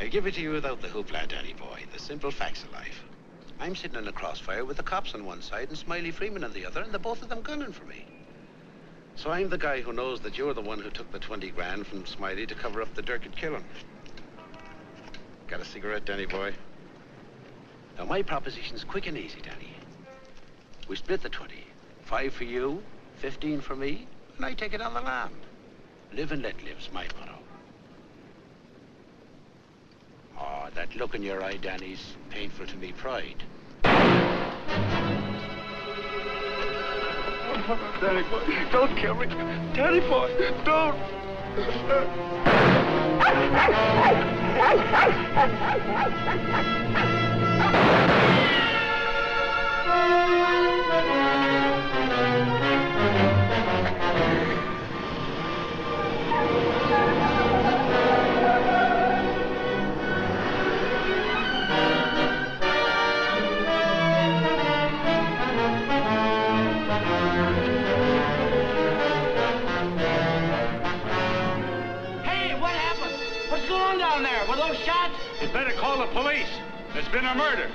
I'll give it to you without the hoopla, Danny boy. The simple facts of life. I'm sitting in a crossfire with the cops on one side and Smiley Freeman on the other, and the both of them gunning for me. So I'm the guy who knows that you're the one who took the 20 grand from Smiley to cover up the Durkett killing. Got a cigarette, Danny boy? Now, my proposition's quick and easy, Danny. We split the 20. 5 for you, 15 for me, and I take it on the lam. Live and let live's my motto. Oh, that look in your eye, Danny's painful to me pride. Danny boy, don't kill me. Danny boy, don't. Were those shots? You'd better call the police. There's been a murder.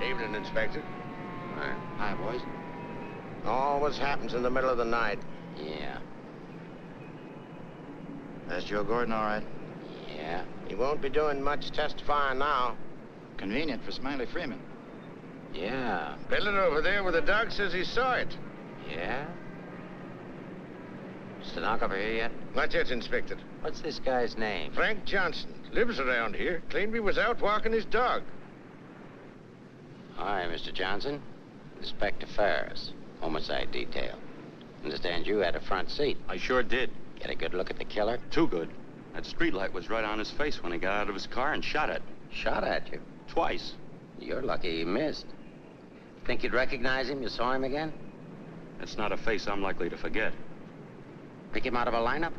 Evening, Inspector. Hi, boys. Always happens in the middle of the night. Yeah. That's Joe Gordon, all right? Yeah. He won't be doing much testifying now. Convenient for Smiley Freeman. Yeah. Pillar over there where the dog says he saw it. Yeah? Stenographer here yet? Not yet, Inspector. What's this guy's name? Frank Johnson. Lives around here. Claimed he was out walking his dog. Hi, Mr. Johnson. Inspector Ferris, homicide detail. Understand you had a front seat. I sure did. Get a good look at the killer? Too good. That streetlight was right on his face when he got out of his car and shot at. Shot at you? Twice. You're lucky he missed. Think you'd recognize him? You saw him again? That's not a face I'm likely to forget. Pick him out of a lineup?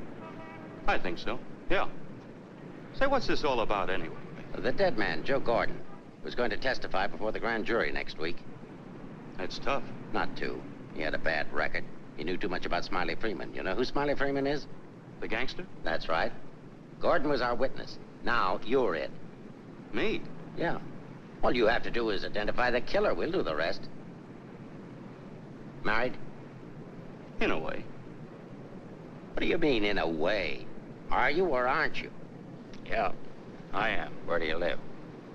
I think so, yeah. Say, what's this all about anyway? The dead man, Joe Gordon, was going to testify before the grand jury next week. That's tough. Not too. He had a bad record. He knew too much about Smiley Freeman. You know who Smiley Freeman is? The gangster? That's right. Gordon was our witness. Now, you're it. Me? Yeah. All you have to do is identify the killer. We'll do the rest. Married? In a way. What do you mean, in a way? Are you or aren't you? Yeah, I am. Where do you live?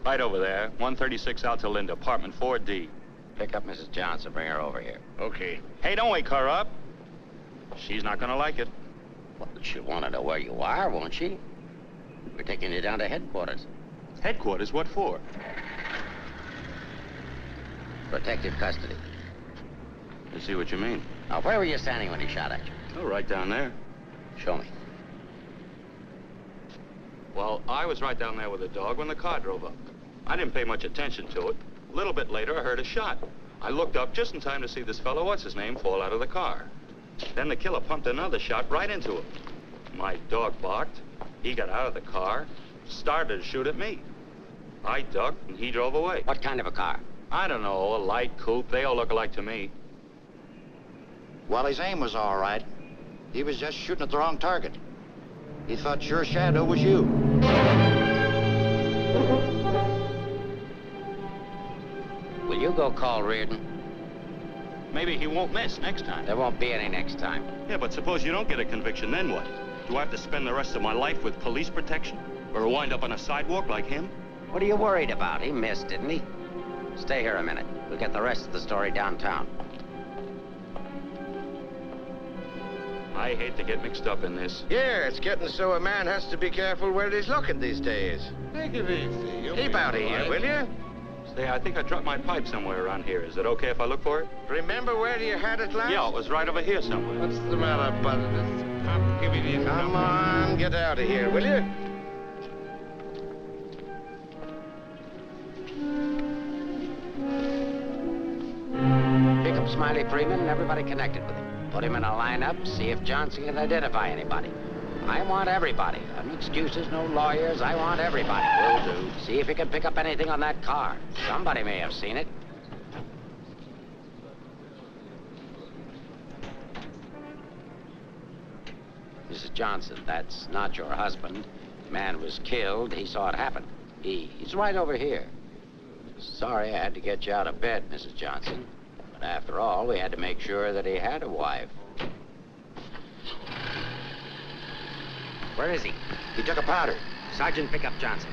Right over there, 136 Alta Linda, apartment 4D. Pick up Mrs. Johnson. Bring her over here. Okay. Hey, don't wake her up. She's not gonna like it. Well, she'll want to know where you are, won't she? We're taking you down to headquarters. Headquarters? What for? Protective custody. I see what you mean. Now, where were you standing when he shot at you? Oh, right down there. Show me. Well, I was right down there with the dog when the car drove up. I didn't pay much attention to it. A little bit later, I heard a shot. I looked up just in time to see this fellow, what's his name, fall out of the car. Then the killer pumped another shot right into him. My dog barked. He got out of the car, started to shoot at me. I ducked, and he drove away. What kind of a car? I don't know, a light coupe. They all look alike to me. Well, his aim was all right. He was just shooting at the wrong target. He thought your shadow was you. Will you go call Reardon? Maybe he won't miss next time. There won't be any next time. Yeah, but suppose you don't get a conviction, then what? Do I have to spend the rest of my life with police protection? Or wind up on a sidewalk like him? What are you worried about? He missed, didn't he? Stay here a minute. We'll get the rest of the story downtown. I hate to get mixed up in this. Yeah, it's getting so a man has to be careful where he's looking these days. Take it easy. Keep out of here, will you? Say, I think I dropped my pipe somewhere around here. Is it okay if I look for it? Remember where you had it last? Yeah, it was right over here somewhere. What's the matter, bud? This cop giving you Come on, get out of here, will you? Pick up Smiley Freeman and everybody connected with him. Put him in a lineup, see if Johnson can identify anybody. I want everybody. No excuses, no lawyers. I want everybody. Will do. See if you can pick up anything on that car. Somebody may have seen it. Mrs. Johnson, that's not your husband. The man was killed. He saw it happen. He's right over here. Sorry I had to get you out of bed, Mrs. Johnson. But after all, we had to make sure that he had a wife. Where is he? He took a powder. Sergeant, pick up Johnson.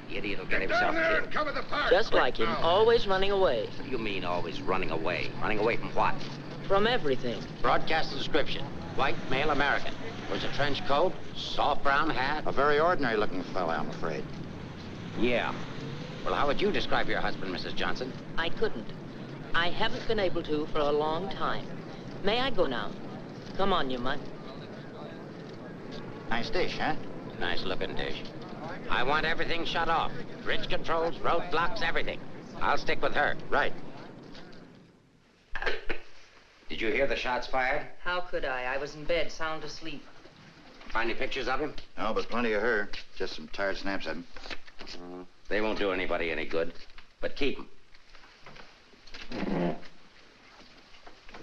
The idiot will get himself killed. Cover the fire. Just like him, always running away. What do you mean, always running away? Running away from what? From everything. Broadcast description. White, male American. Wears a trench coat, soft brown hat. A very ordinary-looking fellow, I'm afraid. Yeah. Well, how would you describe your husband, Mrs. Johnson? I couldn't. I haven't been able to for a long time. May I go now? Come on, you mutt. Nice dish, huh? Nice-looking dish. I want everything shut off. Bridge controls, roadblocks, everything. I'll stick with her. Right. Did you hear the shots fired? How could I? I was in bed, sound asleep. Find any pictures of him? No, but plenty of her. Just some tired snaps of him. They won't do anybody any good, but keep them.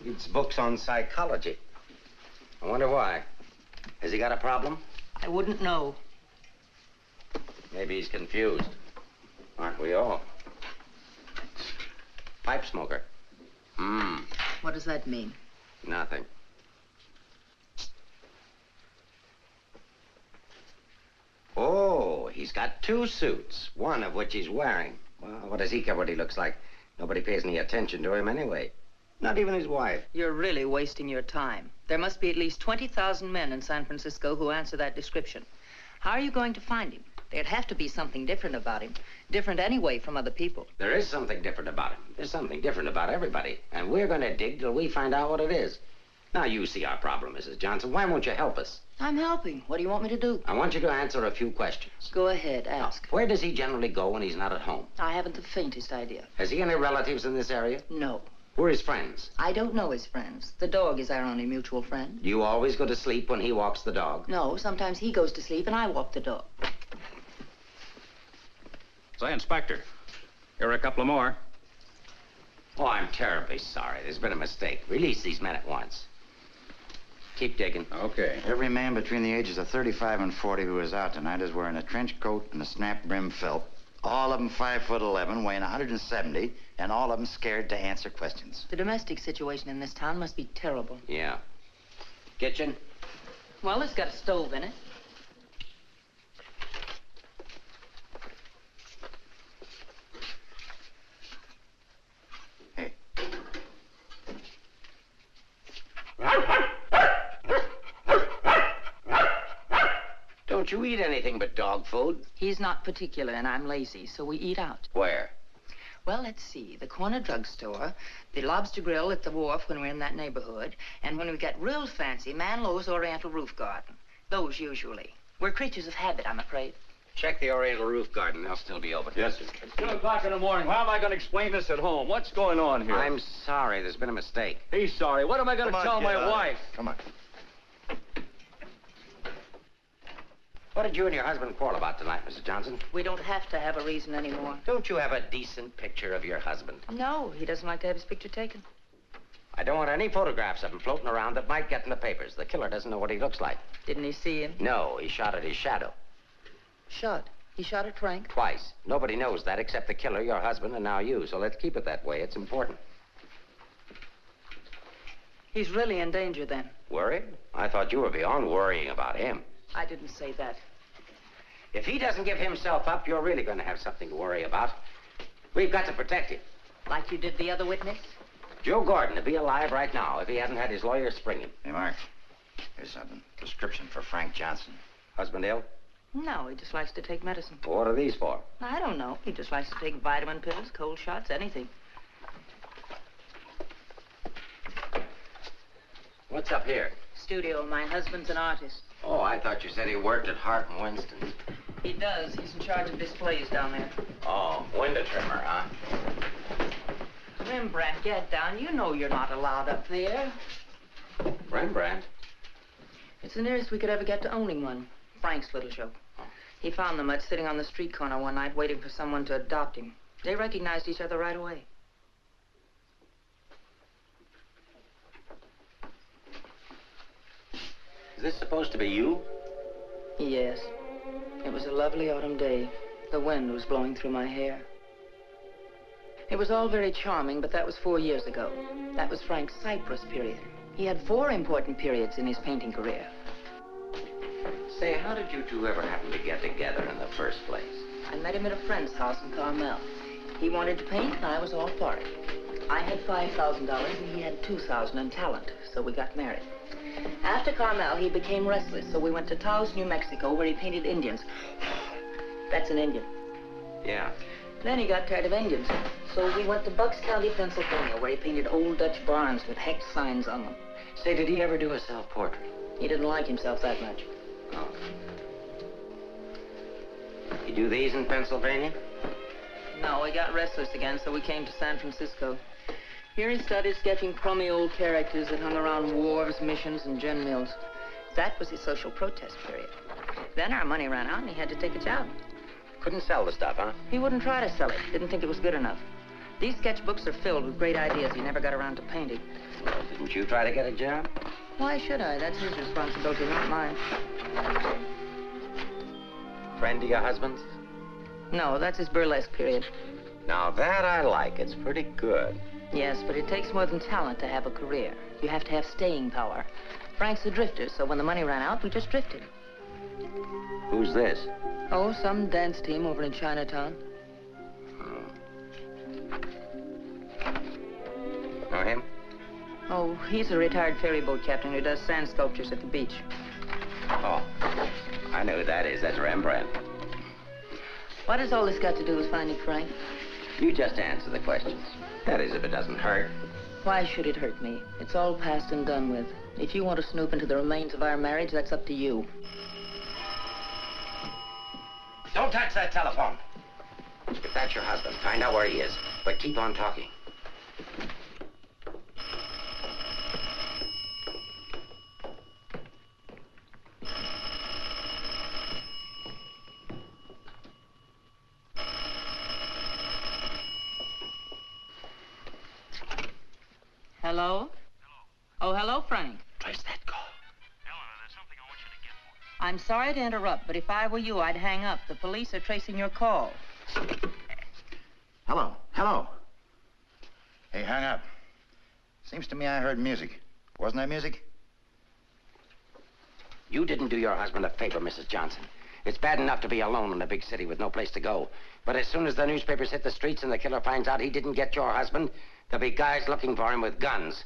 Reads books on psychology. I wonder why. Has he got a problem? I wouldn't know. Maybe he's confused. Aren't we all? Pipe smoker. What does that mean? Nothing. Oh, he's got 2 suits, one of which he's wearing. Well, what does he care what he looks like? Nobody pays any attention to him anyway. Not even his wife. You're really wasting your time. There must be at least 20,000 men in San Francisco who answer that description. How are you going to find him? There'd have to be something different about him. Different anyway from other people. There is something different about him. There's something different about everybody. And we're going to dig till we find out what it is. Now, you see our problem, Mrs. Johnson. Why won't you help us? I'm helping. What do you want me to do? I want you to answer a few questions. Go ahead, ask. Where does he generally go when he's not at home? I haven't the faintest idea. Has he any relatives in this area? No. Who are his friends? I don't know his friends. The dog is our only mutual friend. You always go to sleep when he walks the dog? No, sometimes he goes to sleep and I walk the dog. Say, Inspector, here are a couple of more. Oh, I'm terribly sorry. There's been a mistake. Release these men at once. Keep digging. Okay. Every man between the ages of 35 and 40 who is out tonight is wearing a trench coat and a snap-brim felt. All of them 5'11", weighing 170, and all of them scared to answer questions. The domestic situation in this town must be terrible. Yeah. Kitchen? Well, it's got a stove in it. Hey. Don't you eat anything but dog food? He's not particular and I'm lazy, so we eat out. Where? Well, let's see. The corner drugstore, the lobster grill at the wharf when we're in that neighborhood, and when we get real fancy, Manlow's Oriental Roof Garden. Those usually. We're creatures of habit, I'm afraid. Check the Oriental Roof Garden. They'll still be open. Yes, sir. It's 2 o'clock in the morning. How am I going to explain this at home? What's going on here? I'm sorry. There's been a mistake. He's sorry. What am I going to tell my wife? Come on. What did you and your husband quarrel about tonight, Mrs. Johnson? We don't have to have a reason anymore. Don't you have a decent picture of your husband? No, he doesn't like to have his picture taken. I don't want any photographs of him floating around that might get in the papers. The killer doesn't know what he looks like. Didn't he see him? No, he shot at his shadow. Shot. He shot at Frank? Twice. Nobody knows that except the killer, your husband, and now you. So let's keep it that way. It's important. He's really in danger then. Worried? I thought you were beyond worrying about him. I didn't say that. If he doesn't give himself up, you're really going to have something to worry about. We've got to protect him. Like you did the other witness? Joe Gordon would be alive right now if he hadn't had his lawyer spring him. Hey, Mark. Here's something. Prescription for Frank Johnson. Husband ill? No, he just likes to take medicine. What are these for? I don't know. He just likes to take vitamin pills, cold shots, anything. What's up here? Studio. My husband's an artist. Oh, I thought you said he worked at Hart and Winston's. He does. He's in charge of displays down there. Oh, window trimmer, huh? Rembrandt, get down. You know you're not allowed up there. Rembrandt? It's the nearest we could ever get to owning one. Frank's little show. He found the mutt sitting on the street corner one night waiting for someone to adopt him. They recognized each other right away. Is this supposed to be you? Yes. It was a lovely autumn day. The wind was blowing through my hair. It was all very charming, but that was 4 years ago. That was Frank's Cyprus period. He had 4 important periods in his painting career. Say, how did you two ever happen to get together in the first place? I met him at a friend's house in Carmel. He wanted to paint, and I was all for it. I had $5,000, and he had $2,000 in talent, so we got married. After Carmel, he became restless, so we went to Taos, New Mexico, where he painted Indians. That's an Indian. Yeah. Then he got tired of Indians, so we went to Bucks County, Pennsylvania, where he painted old Dutch barns with hex signs on them. Say, did he ever do a self-portrait? He didn't like himself that much. Oh. You do these in Pennsylvania? No, he got restless again, so we came to San Francisco. Here he started sketching crummy old characters that hung around wharves, missions, and gin mills. That was his social protest period. Then our money ran out, and he had to take a job. Couldn't sell the stuff, huh? He wouldn't try to sell it. Didn't think it was good enough. These sketchbooks are filled with great ideas he never got around to painting. Well, didn't you try to get a job? Why should I? That's his responsibility, not mine. Friend of your husband's? No, that's his burlesque period. Now that I like. It's pretty good. Yes, but it takes more than talent to have a career. You have to have staying power. Frank's a drifter, so when the money ran out, we just drifted. Who's this? Oh, some dance team over in Chinatown. Know him? Oh, he's a retired ferry boat captain who does sand sculptures at the beach. Oh, I know who that is. That's Rembrandt. What has all this got to do with finding Frank? You just answer the questions. That is, if it doesn't hurt. Why should it hurt me? It's all past and done with. If you want to snoop into the remains of our marriage, that's up to you. Don't touch that telephone. If that's your husband, find out where he is. But keep on talking. Hello? Oh, hello, Frank. Where's that call? Eleanor, there's something I want you to get for me. I'm sorry to interrupt, but if I were you, I'd hang up. The police are tracing your call. Hello, hello. Hey, hang up. Seems to me I heard music. Wasn't that music? You didn't do your husband a favor, Mrs. Johnson. It's bad enough to be alone in a big city with no place to go. But as soon as the newspapers hit the streets and the killer finds out he didn't get your husband, there'll be guys looking for him with guns.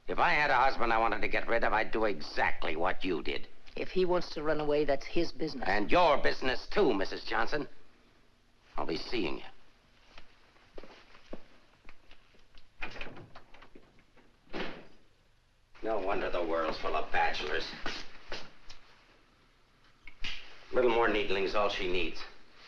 If I had a husband I wanted to get rid of, I'd do exactly what you did. If he wants to run away, that's his business. And your business, too, Mrs. Johnson. I'll be seeing you. No wonder the world's full of bachelors. A little more needling's all she needs.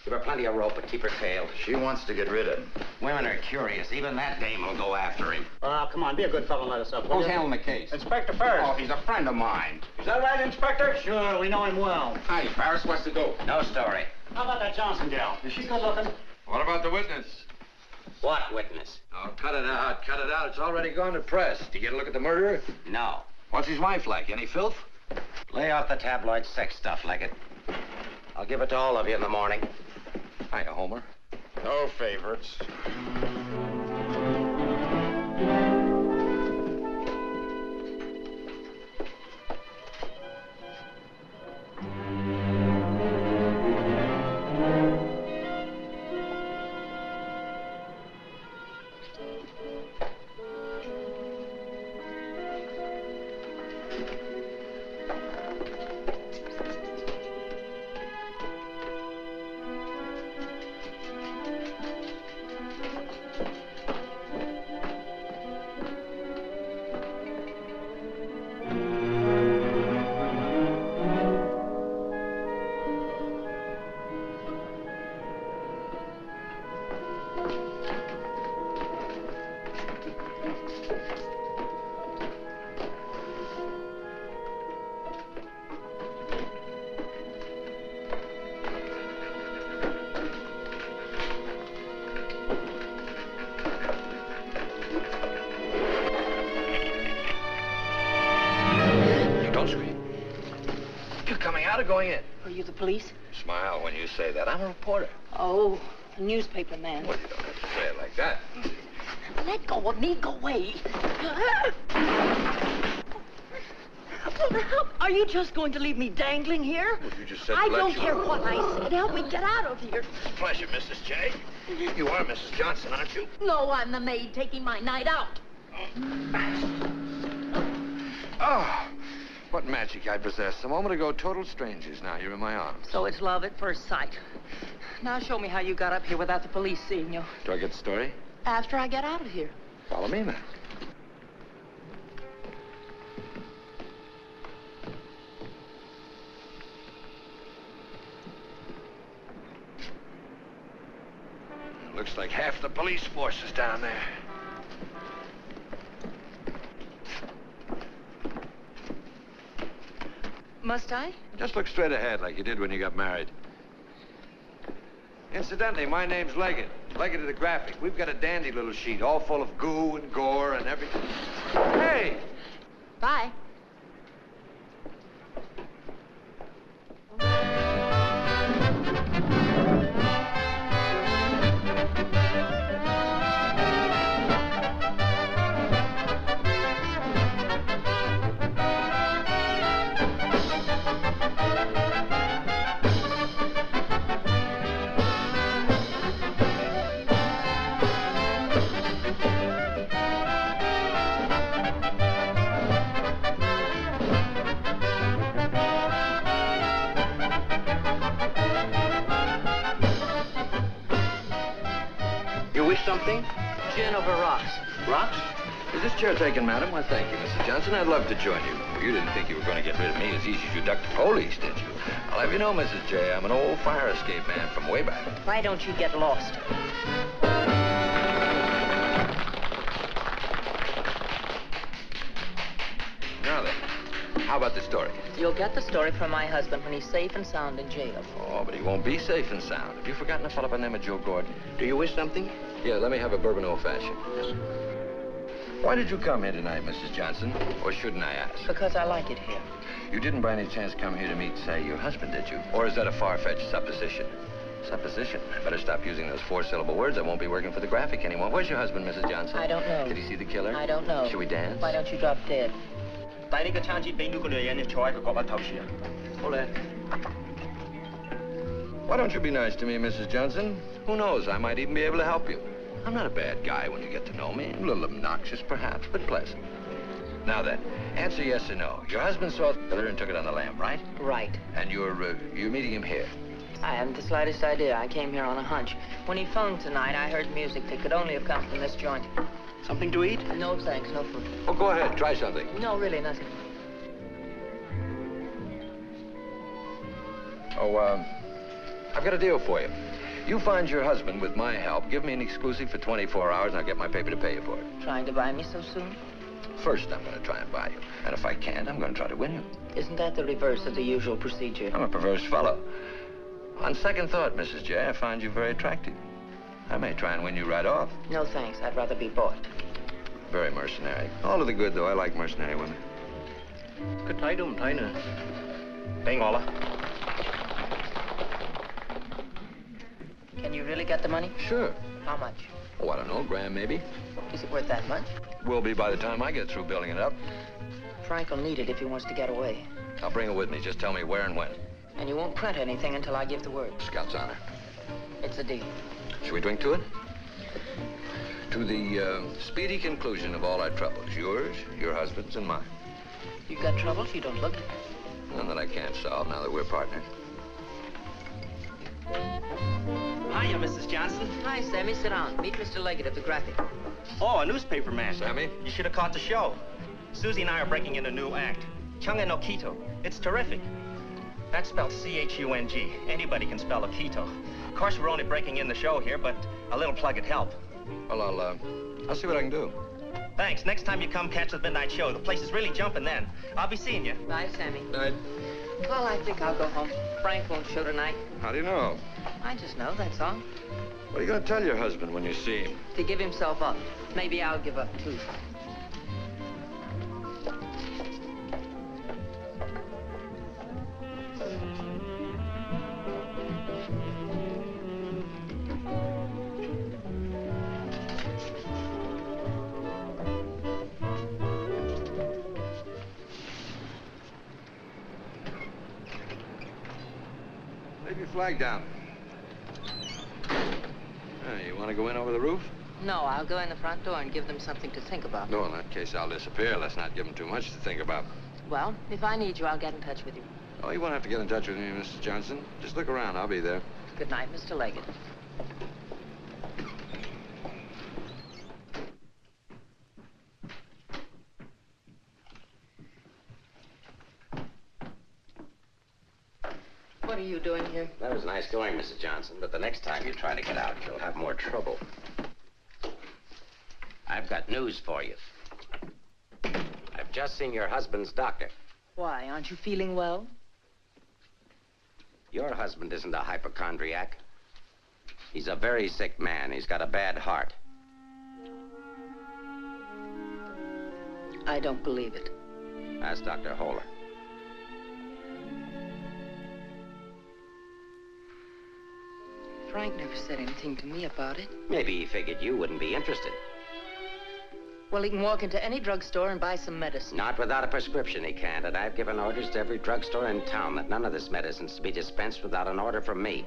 Give her plenty of rope, but keep her tailed. She wants to get rid of him. Women are curious. Even that dame will go after him. Come on, be a good fellow and let us up, will Who's you? handling the case? Inspector Ferris. Oh, he's a friend of mine. Is that right, Inspector? Sure, we know him well. Hi, Ferris, what's the dope? No story. How about that Johnson gal? Is she good looking? What about the witness? What witness? Oh, cut it out, cut it out. It's already gone to press. Did you get a look at the murderer? No. What's his wife like? Any filth? Lay off the tabloid sex stuff, Leggett. I'll give it to all of you in the morning. Hiya, Homer. No favorites. out or going in? Are you the police? Smile when you say that. I'm a reporter. Oh, a newspaper man. Well, you don't have to say it like that. Let go of me. Go away. Are you just going to leave me dangling here? Well, you just said I let don't you- care what I said. Help me get out of here. Pleasure, Mrs. J. You are Mrs. Johnson, aren't you? No, I'm the maid taking my night out. Oh, what magic I possess. A moment ago, total strangers. Now you're in my arms. So it's love at first sight. Now show me how you got up here without the police seeing you. Do I get the story? After I get out of here. Follow me, then. Looks like half the police force is down there. Must I? Just look straight ahead like you did when you got married. Incidentally, my name's Leggett. Leggett of the Graphic. We've got a dandy little sheet, all full of goo and gore and everything. Hey! Bye. You wish something? Gin over rocks. Rocks? Is this chair taken, madam? Why, thank you, Mrs. Johnson. I'd love to join you. You didn't think you were going to get rid of me as easy as you ducked the police, did you? I'll have you know, Mrs. J, I'm an old fire escape man from way back. Why don't you get lost? Now then, how about the story? You'll get the story from my husband when he's safe and sound in jail. Oh, but he won't be safe and sound. Have you forgotten a fellow by the name of Joe Gordon? Do you wish something? Yeah, let me have a bourbon old-fashioned. Why did you come here tonight, Mrs. Johnson? Or shouldn't I ask? Because I like it here. You didn't by any chance come here to meet, say, your husband, did you? Or is that a far-fetched supposition? Supposition? I better stop using those four-syllable words. I won't be working for the Graphic anymore. Where's your husband, Mrs. Johnson? I don't know. Did he see the killer? I don't know. Should we dance? Why don't you drop dead? 帶呢個餐節俾呢個女人，你坐喺個角落頭處啊！好咧。 Why don't you be nice to me, Mrs. Johnson? Who knows? I might even be able to help you. I'm not a bad guy when you get to know me. A little obnoxious, perhaps, but pleasant. Now then, answer yes or no. Your husband saw the killer and took it on the lam, right? Right. And you're meeting him here. I haven't the slightest idea. I came here on a hunch. When he phoned tonight, I heard music that could only have come from this joint. Something to eat? No, thanks. No food. Oh, go ahead. Try something. No, really, nothing. Oh, I've got a deal for you. You find your husband with my help. Give me an exclusive for 24 hours, and I'll get my paper to pay you for it. Trying to buy me so soon? First, I'm going to try and buy you. And if I can't, I'm going to try to win you. Isn't that the reverse of the usual procedure? I'm a perverse fellow. On second thought, Mrs. J, I find you very attractive. I may try and win you right off. No, thanks. I'd rather be bought. Very mercenary. All of the good, though. I like mercenary women. 佢睇都唔睇呢，俾我啦。 Can you really get the money? Sure. How much? Oh, I don't know, grand maybe. Is it worth that much? Will be by the time I get through building it up. Frank will need it if he wants to get away. I'll bring it with me. Just tell me where and when. And you won't print anything until I give the word. Scout's honor. It's a deal. Should we drink to it? To the speedy conclusion of all our troubles. Yours, your husband's, and mine. You've got troubles? You don't look it. None that I can't solve now that we're partners. Hiya, Mrs. Johnson. Hi, Sammy. Sit down. Meet Mr. Leggett of the Graphic. Oh, a newspaper man. Sammy? You should have caught the show. Susie and I are breaking in a new act. Chunga no Quito. It's terrific. That's spelled C-H-U-N-G. Anybody can spell Quito. Of course, we're only breaking in the show here, but a little plug would help. Well, I'll see what I can do. Thanks. Next time you come catch the midnight show, the place is really jumping then. I'll be seeing you. Bye, Sammy. Night. Well, I think I'll go home. Frank won't show tonight. How do you know? I just know, that's all. What are you going to tell your husband when you see him? To give himself up. Maybe I'll give up, too. Leave your flag down. You want to go in over the roof? No, I'll go in the front door and give them something to think about. No, in that case, I'll disappear. Let's not give them too much to think about. Well, if I need you, I'll get in touch with you. Oh, you won't have to get in touch with me, Mrs. Johnson. Just look around. I'll be there. Good night, Mr. Leggett. What are you doing here? That was nice going, Mrs. Johnson, but the next time you try to get out, you'll have more trouble. I've got news for you. I've just seen your husband's doctor. Why, aren't you feeling well? Your husband isn't a hypochondriac. He's a very sick man. He's got a bad heart. I don't believe it. Ask Dr. Holler. Frank never said anything to me about it. Maybe he figured you wouldn't be interested. Well, he can walk into any drugstore and buy some medicine. Not without a prescription, he can't. And I've given orders to every drugstore in town that none of this medicine's to be dispensed without an order from me.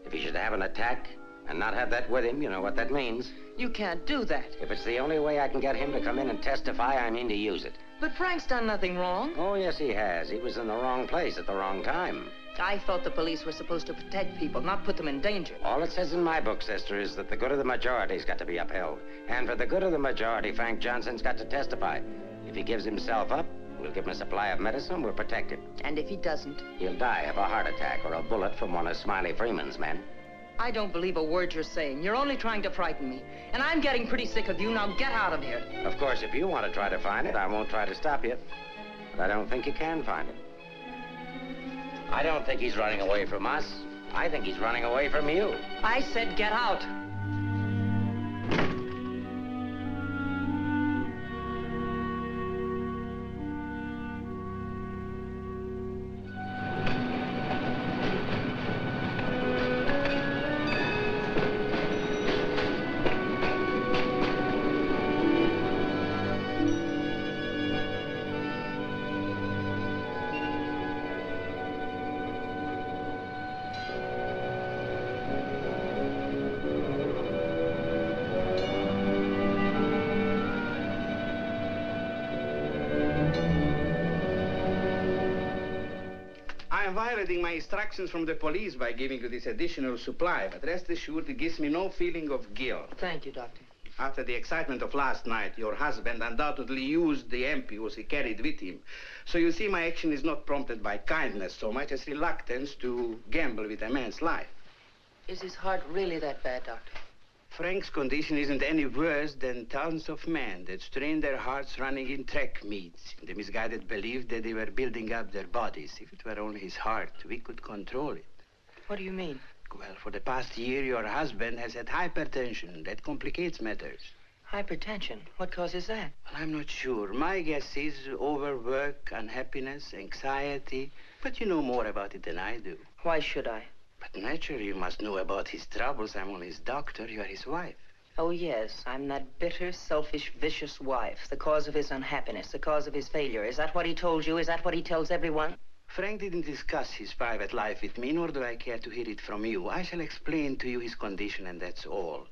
If he should have an attack and not have that with him, you know what that means. You can't do that. If it's the only way I can get him to come in and testify, I mean to use it. But Frank's done nothing wrong. Oh, yes, he has. He was in the wrong place at the wrong time. I thought the police were supposed to protect people, not put them in danger. All it says in my book, sister, is that the good of the majority's got to be upheld. And for the good of the majority, Frank Johnson's got to testify. If he gives himself up, we'll give him a supply of medicine, we'll protect him. And if he doesn't? He'll die of a heart attack or a bullet from one of Smiley Freeman's men. I don't believe a word you're saying. You're only trying to frighten me. And I'm getting pretty sick of you. Now get out of here. Of course, if you want to try to find it, I won't try to stop you. But I don't think you can find it. I don't think he's running away from us. I think he's running away from you. I said get out. I am violating my instructions from the police by giving you this additional supply, but rest assured it gives me no feeling of guilt. Thank you, Doctor. After the excitement of last night, your husband undoubtedly used the ampules he carried with him. So you see, my action is not prompted by kindness so much as reluctance to gamble with a man's life. Is his heart really that bad, Doctor? Frank's condition isn't any worse than thousands of men that strain their hearts running in track meets in the misguided belief that they were building up their bodies. If it were only his heart, we could control it. What do you mean? Well, for the past year, your husband has had hypertension. That complicates matters. Hypertension? What causes that? Well, I'm not sure. My guess is overwork, unhappiness, anxiety. But you know more about it than I do. Why should I? But naturally, you must know about his troubles. I'm only his doctor. You are his wife. Oh, yes. I'm that bitter, selfish, vicious wife. The cause of his unhappiness, the cause of his failure. Is that what he told you? Is that what he tells everyone? Frank didn't discuss his private life with me, nor do I care to hear it from you. I shall explain to you his condition, and that's all.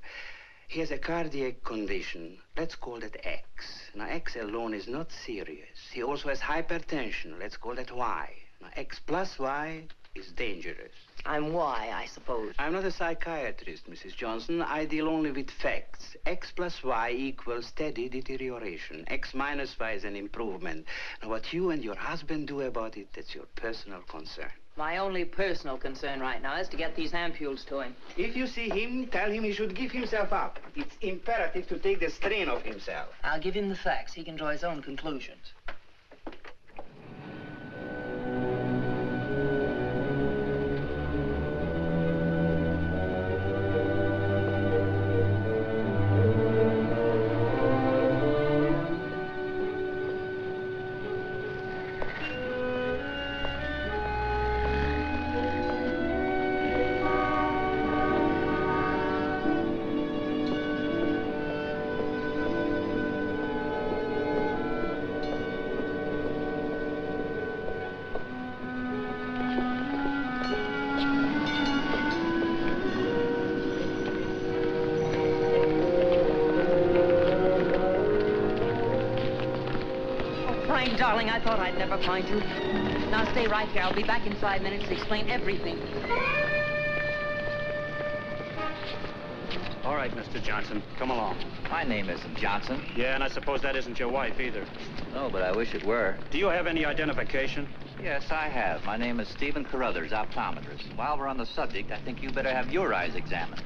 He has a cardiac condition. Let's call that X. Now, X alone is not serious. He also has hypertension. Let's call that Y. Now, X plus Y is dangerous. I'm Y, I suppose. I'm not a psychiatrist, Mrs. Johnson. I deal only with facts. X plus Y equals steady deterioration. X minus Y is an improvement. Now, what you and your husband do about it, that's your personal concern. My only personal concern right now is to get these ampules to him. If you see him, tell him he should give himself up. It's imperative to take the strain off himself. I'll give him the facts. He can draw his own conclusions. Frank, darling, I thought I'd never find you. Now stay right here. I'll be back in 5 minutes to explain everything. All right, Mr. Johnson, come along. My name isn't Johnson. Yeah, and I suppose that isn't your wife either. No, but I wish it were. Do you have any identification? Yes, I have. My name is Stephen Carruthers, optometrist. While we're on the subject, I think you better have your eyes examined.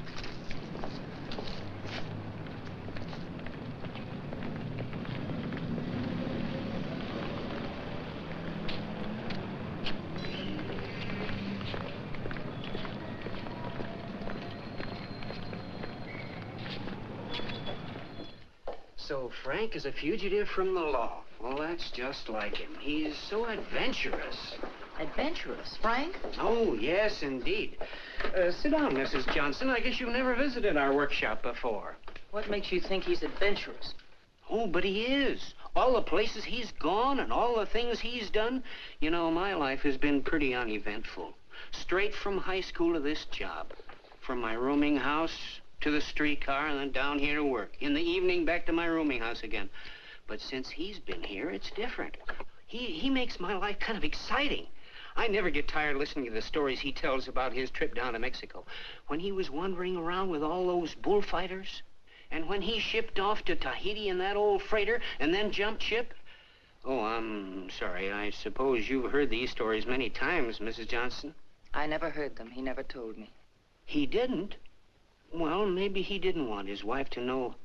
So Frank is a fugitive from the law. Well, that's just like him. He's so adventurous. Adventurous, Frank? Oh, yes, indeed. Sit down, Mrs. Johnson. I guess you've never visited our workshop before. What makes you think he's adventurous? Oh, but he is. All the places he's gone and all the things he's done. You know, my life has been pretty uneventful. Straight from high school to this job. From my rooming house to the streetcar and then down here to work. In the evening, back to my rooming house again. But since he's been here, it's different. He makes my life kind of exciting. I never get tired listening to the stories he tells about his trip down to Mexico. When he was wandering around with all those bullfighters. And when he shipped off to Tahiti in that old freighter and then jumped ship. Oh, I'm sorry. I suppose you've heard these stories many times, Mrs. Johnson. I never heard them. He never told me. He didn't? Well, maybe he didn't want his wife to know.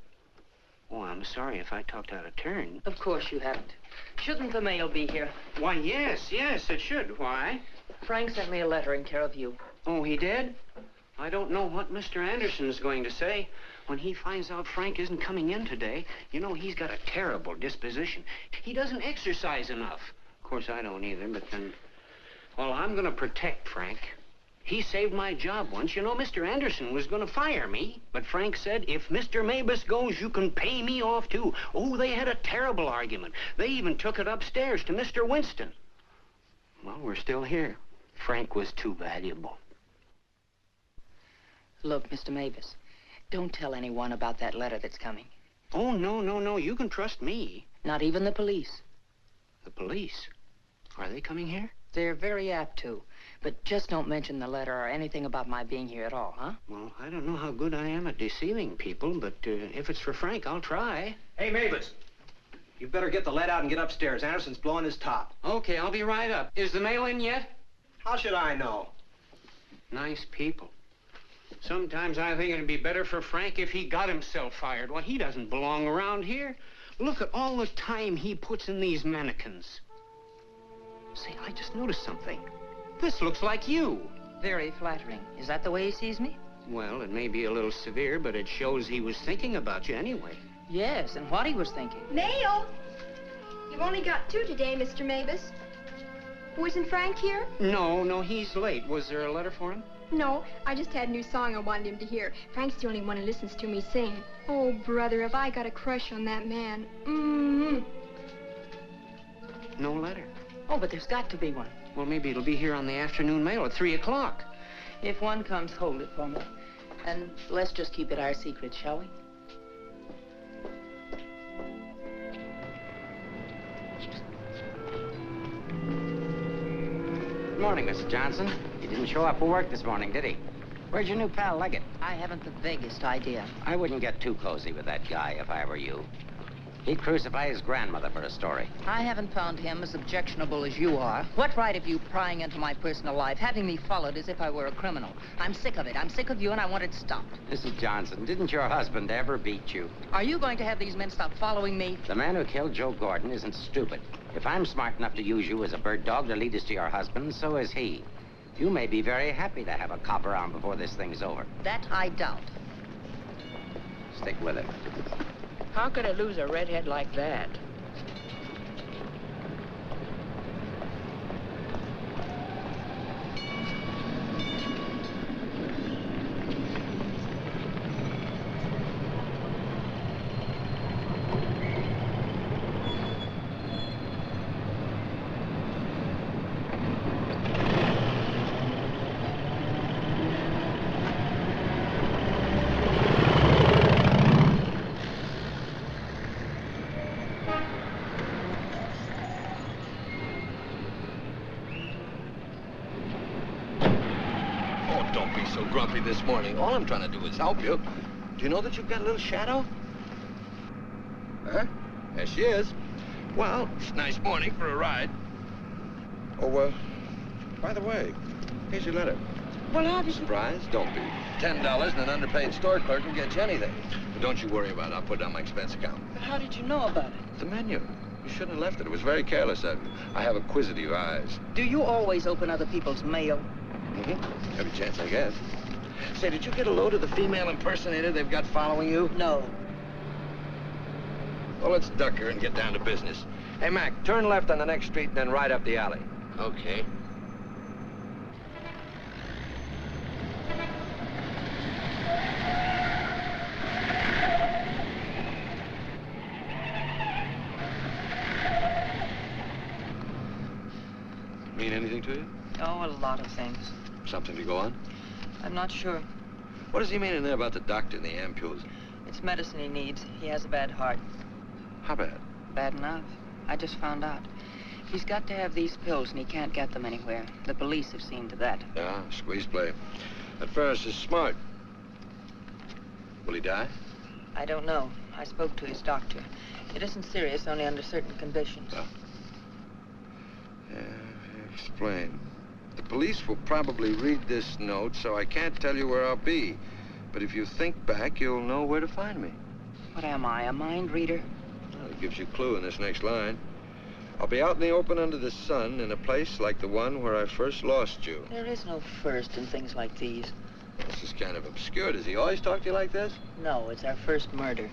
Oh, I'm sorry if I talked out of turn. Of course you haven't. Shouldn't the mail be here? Why, yes, it should. Why? Frank sent me a letter in care of you. Oh, he did? I don't know what Mr. Anderson's going to say. When he finds out Frank isn't coming in today, you know, he's got a terrible disposition. He doesn't exercise enough. Of course, I don't either, but then... Well, I'm going to protect Frank. He saved my job once. You know, Mr. Anderson was going to fire me. But Frank said, if Mr. Mabus goes, you can pay me off, too. Oh, they had a terrible argument. They even took it upstairs to Mr. Winston. Well, we're still here. Frank was too valuable. Look, Mr. Mavis, don't tell anyone about that letter that's coming. Oh, no. You can trust me. Not even the police. The police? Are they coming here? They're very apt to. But just don't mention the letter or anything about my being here at all, huh? Well, I don't know how good I am at deceiving people, but if it's for Frank, I'll try. Hey, Mavis, you better get the lead out and get upstairs. Anderson's blowing his top. Okay, I'll be right up. Is the mail in yet? How should I know? Nice people. Sometimes I think it'd be better for Frank if he got himself fired. Well, he doesn't belong around here. Look at all the time he puts in these mannequins. Say, I just noticed something. This looks like you. Very flattering. Is that the way he sees me? Well, it may be a little severe, but it shows he was thinking about you anyway. Yes, and what he was thinking. Mail! You've only got 2 today, Mr. Mavis. Wasn't Frank here? No, he's late. Was there a letter for him? No, I just had a new song I wanted him to hear. Frank's the only one who listens to me sing. Oh, brother, have I got a crush on that man. No letter. Oh, but there's got to be one. Well, maybe it'll be here on the afternoon mail at 3 o'clock. If one comes, hold it for me. And let's just keep it our secret, shall we? Good morning, Mrs. Johnson. He didn't show up for work this morning, did he? Where's your new pal, Leggett? I haven't the vaguest idea. I wouldn't get too cozy with that guy if I were you. He'd crucify his grandmother for a story. I haven't found him as objectionable as you are. What right have you prying into my personal life, having me followed as if I were a criminal? I'm sick of it. I'm sick of you, and I want it stopped. Mrs. Johnson, didn't your husband ever beat you? Are you going to have these men stop following me? The man who killed Joe Gordon isn't stupid. If I'm smart enough to use you as a bird dog to lead us to your husband, so is he. You may be very happy to have a cop around before this thing's over. That I doubt. Stick with it. How could I lose a redhead like that? don't be so grumpy this morning. All I'm trying to do is help you. Do you know that you've got a little shadow? Huh? There she is. Well, it's a nice morning for a ride. Oh, by the way, here's your letter. Well, how did you... Surprise? Don't be. $10 and an underpaid store clerk will get you anything. But don't you worry about it. I'll put it on my expense account. But how did you know about it? The menu. You shouldn't have left it. It was very careless of you. I have acquisitive eyes. Do you always open other people's mail? Mm-hmm. Every chance I get. Say, did you get a load of the female impersonator they've got following you? No. Well, let's duck her and get down to business. Hey, Mac, turn left on the next street and then right up the alley. Okay. Mean anything to you? Oh, a lot of things. Something to go on? I'm not sure. What does he mean in there about the doctor and the ampules? It's medicine he needs. He has a bad heart. How bad? Bad enough. I just found out. He's got to have these pills, and he can't get them anywhere. The police have seen to that. Yeah, squeeze play. That Ferris is smart. Will he die? I don't know. I spoke to his doctor. It isn't serious, only under certain conditions. Oh. Yeah, explain. The police will probably read this note, so I can't tell you where I'll be. But if you think back, you'll know where to find me. What am I, a mind reader? Well, it gives you a clue in this next line. I'll be out in the open under the sun in a place like the one where I first lost you. There is no first in things like these. This is kind of obscure. Does he always talk to you like this? No, it's our first murder.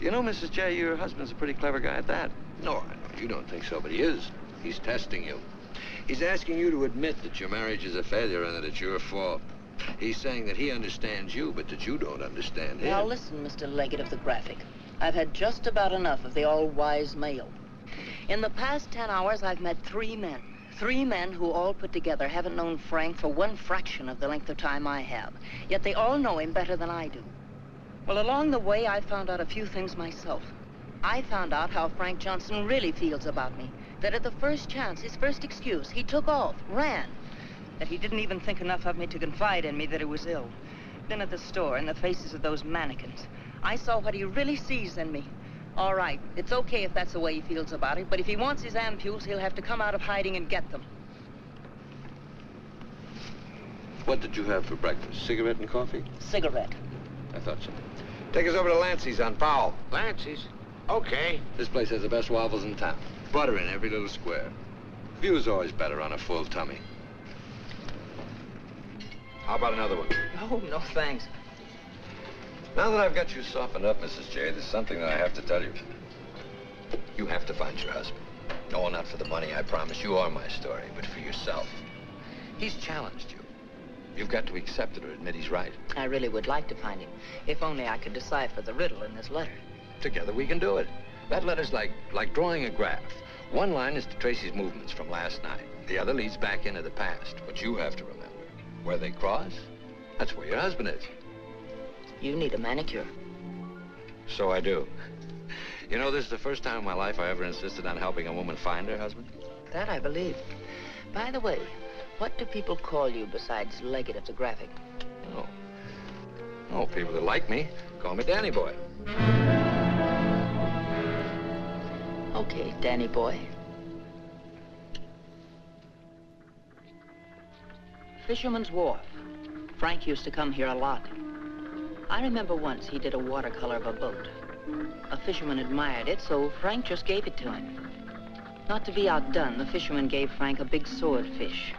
You know, Mrs. J, your husband's a pretty clever guy at that. No, I know you don't think so, but he is. He's testing you. He's asking you to admit that your marriage is a failure and that it's your fault. He's saying that he understands you, but that you don't understand him. Now listen, Mr. Leggett of the Graphic. I've had just about enough of the all-wise male. In the past 10 hours, I've met 3 men. 3 men who all put together haven't known Frank for 1 fraction of the length of time I have. Yet they all know him better than I do. Well, along the way, I found out a few things myself. I found out how Frank Johnson really feels about me. That at the first chance, his first excuse, he took off, ran. That he didn't even think enough of me to confide in me that he was ill. Then at the store, in the faces of those mannequins, I saw what he really sees in me. All right, it's okay if that's the way he feels about it, but if he wants his ampules, he'll have to come out of hiding and get them. What did you have for breakfast? Cigarette and coffee? Cigarette. I thought so. Take us over to Lancey's on Powell. Lancey's? Okay. This place has the best waffles in town. Butter in every little square. View's always better on a full tummy. How about another one? Oh, no, thanks. Now that I've got you softened up, Mrs. J, there's something that I have to tell you. You have to find your husband. No, not for the money, I promise you, or my story, but for yourself. He's challenged you. You've got to accept it or admit he's right. I really would like to find him, if only I could decipher the riddle in this letter. Together we can do it. That letter's like drawing a graph. One line is to trace his movements from last night. The other leads back into the past. But you have to remember, where they cross, that's where your husband is. You need a manicure. So I do. You know, this is the first time in my life I ever insisted on helping a woman find her husband. That I believe. By the way, what do people call you besides Leggett of the Graphic? Oh, people that like me call me Danny Boy. Okay, Danny Boy. Fisherman's Wharf. Frank used to come here a lot. I remember once he did a watercolor of a boat. A fisherman admired it, so Frank just gave it to him. Not to be outdone, the fisherman gave Frank a big swordfish.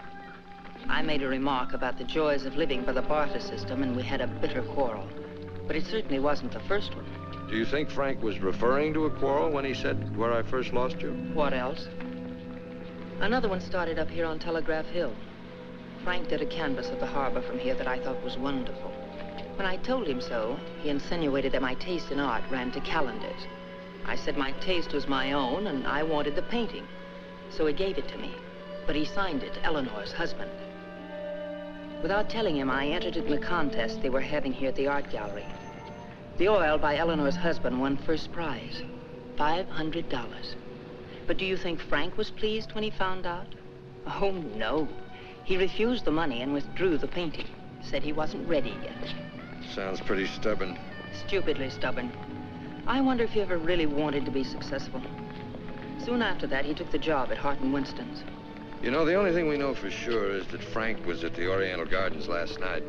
I made a remark about the joys of living by the barter system, and we had a bitter quarrel. But it certainly wasn't the first one. Do you think Frank was referring to a quarrel when he said, where I first lost you? What else? Another one started up here on Telegraph Hill. Frank did a canvas of the harbor from here that I thought was wonderful. When I told him so, he insinuated that my taste in art ran to calendars. I said my taste was my own, and I wanted the painting. So he gave it to me. But he signed it, Eleanor's husband. Without telling him, I entered in the contest they were having here at the art gallery. The oil by Eleanor's husband won first prize, $500. But do you think Frank was pleased when he found out? Oh, no. He refused the money and withdrew the painting. Said he wasn't ready yet. Sounds pretty stubborn. Stupidly stubborn. I wonder if he ever really wanted to be successful. Soon after that, he took the job at Hart and Winston's. You know, the only thing we know for sure is that Frank was at the Oriental Gardens last night.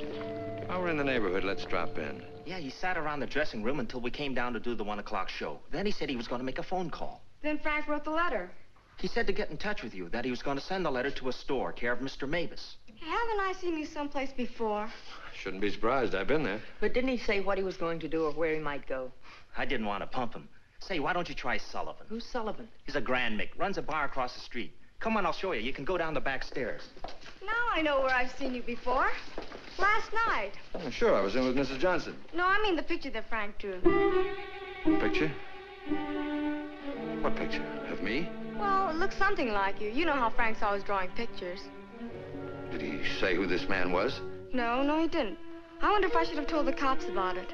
While we're in the neighborhood, let's drop in. Yeah, he sat around the dressing room until we came down to do the 1 o'clock show. Then he said he was going to make a phone call. Then Frank wrote the letter. He said to get in touch with you, that he was going to send the letter to a store, care of Mr. Mavis. Haven't I seen you someplace before? Shouldn't be surprised. I've been there. But didn't he say what he was going to do or where he might go? I didn't want to pump him. Say, why don't you try Sullivan? Who's Sullivan? He's a Grand Mick, runs a bar across the street. Come on, I'll show you. You can go down the back stairs. Now I know where I've seen you before. Last night. Oh, sure, I was in with Mrs. Johnson. No, I mean the picture that Frank drew. Picture? What picture? Of me? Well, it looks something like you. You know how Frank's always drawing pictures. Did he say who this man was? No, he didn't. I wonder if I should have told the cops about it.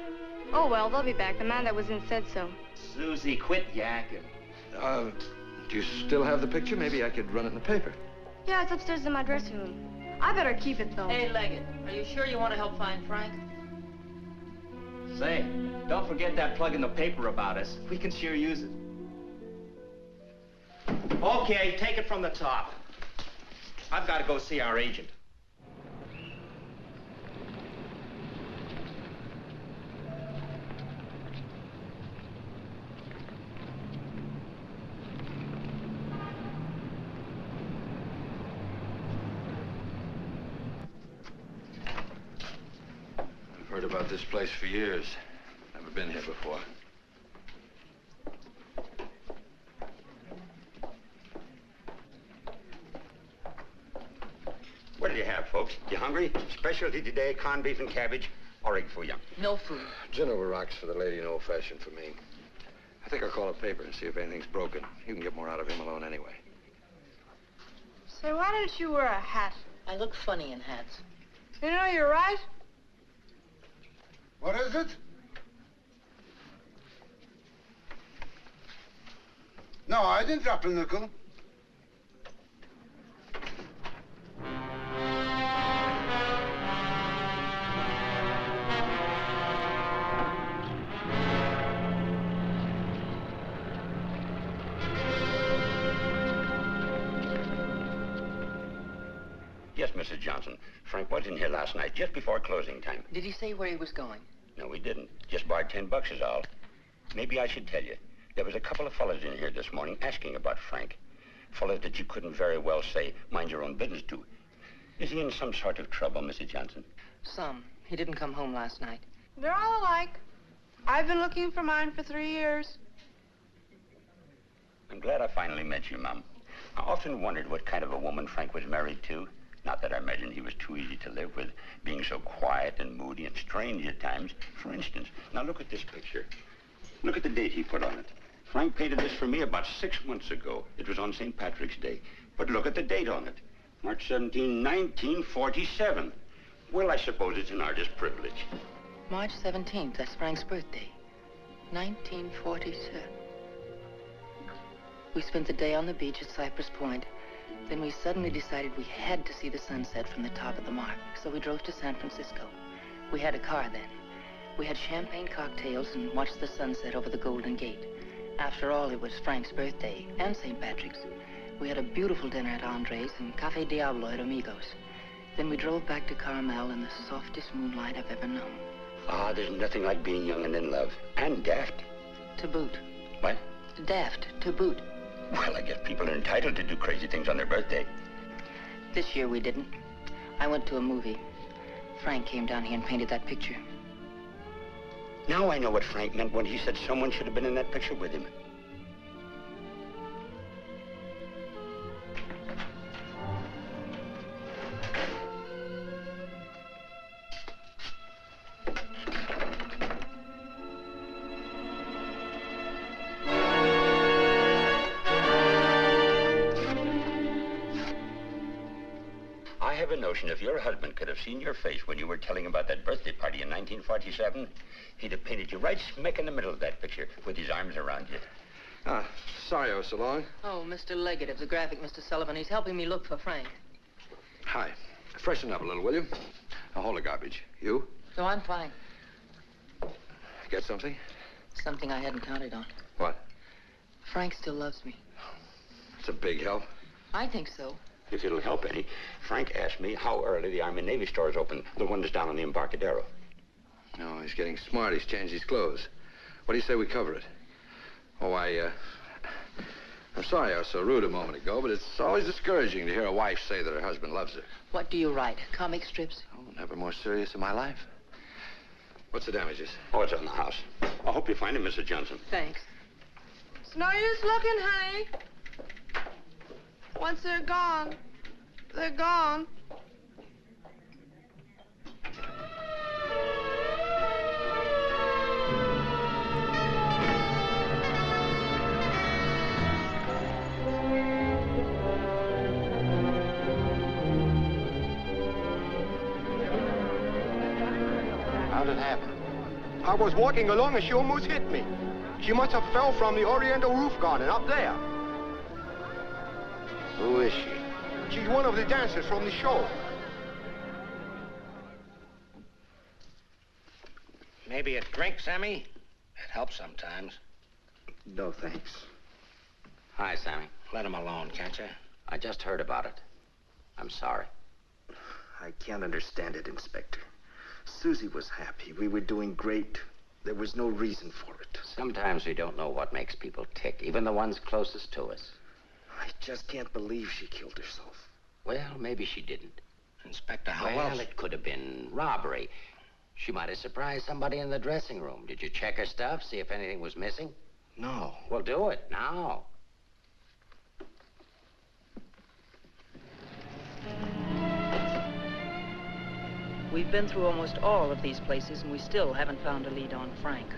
Oh, well, they'll be back. The man that was in said so. Susie, quit yakking. Do you still have the picture? Maybe I could run it in the paper. Yeah, it's upstairs in my dressing room. I better keep it, though. Hey, Leggett, are you sure you want to help find Frank? Say, don't forget that plug in the paper about us. We can sure use it. Okay, take it from the top. I've got to go see our agent. I've heard about this place for years. Never been here before. What do you have, folks? You hungry? Specialty today, corned beef and cabbage, or egg foo young? No food. Gin over rocks for the lady and old-fashioned for me. I think I'll call a paper and see if anything's broken. You can get more out of him alone anyway. Say, why don't you wear a hat? I look funny in hats. You know, you're right. What is it? No, I didn't drop a nickel. Yes, Mrs. Johnson. Frank was in here last night, just before closing time. Did he say where he was going? No, he didn't. Just borrowed $10 is all. Maybe I should tell you. There was a couple of fellas in here this morning asking about Frank. Fellas that you couldn't very well say, mind your own business to. Is he in some sort of trouble, Mrs. Johnson? Some. He didn't come home last night. They're all alike. I've been looking for mine for 3 years. I'm glad I finally met you, Mom. I often wondered what kind of a woman Frank was married to. Not that I imagined he was too easy to live with, being so quiet and moody and strange at times. For instance, now look at this picture. Look at the date he put on it. Frank painted this for me about 6 months ago. It was on St. Patrick's Day. But look at the date on it. March 17, 1947. Well, I suppose it's an artist's privilege. March 17th, that's Frank's birthday. 1947. We spent the day on the beach at Cypress Point. Then we suddenly decided we had to see the sunset from the top of the mark. So we drove to San Francisco. We had a car then. We had champagne cocktails and watched the sunset over the Golden Gate. After all, it was Frank's birthday and St. Patrick's. We had a beautiful dinner at Andre's and Cafe Diablo at Amigos. Then we drove back to Carmel in the softest moonlight I've ever known. Ah, there's nothing like being young and in love. And daft. To boot. What? Daft, to boot. Well, I guess people are entitled to do crazy things on their birthday. This year we didn't. I went to a movie. Frank came down here and painted that picture. Now I know what Frank meant when he said someone should have been in that picture with him. I have a notion if your husband could have seen your face when you were telling about that birthday party in 1947, he'd have painted you right smack in the middle of that picture with his arms around you. Ah, sorry I was so long. Oh, Mr. Leggett of the graphic, Mr. Sullivan. He's helping me look for Frank. Hi. freshen up a little, will you? Now, hold the garbage. You? No, I'm fine. Get something? Something I hadn't counted on. What? Frank still loves me. It's a big help. I think so. If it'll help any, Frank asked me how early the Army and Navy stores open, the one that's down on the Embarcadero. No, he's getting smart. He's changed his clothes. What do you say we cover it? Oh, I'm sorry I was so rude a moment ago, but it's always discouraging to hear a wife say that her husband loves her. What do you write? Comic strips? Oh, never more serious in my life. What's the damages? Oh, it's on the house. I hope you find him, Mrs. Johnson. Thanks. It's no use looking, honey. Once they're gone, they're gone. How'd it happen? I was walking along and she almost hit me. She must have fell from the Oriental roof garden up there. Who is she? She's one of the dancers from the show. Maybe a drink, Sammy? It helps sometimes. No, thanks. Hi, Sammy. Let him alone, can't you? I just heard about it. I'm sorry. I can't understand it, Inspector. Susie was happy. We were doing great. There was no reason for it. Sometimes we don't know what makes people tick, even the ones closest to us. I just can't believe she killed herself. Well, maybe she didn't. Inspector, how Well, else? it could have been robbery. She might have surprised somebody in the dressing room. Did you check her stuff, see if anything was missing? No. Well, do it now. We've been through almost all of these places, and we still haven't found a lead on Frank.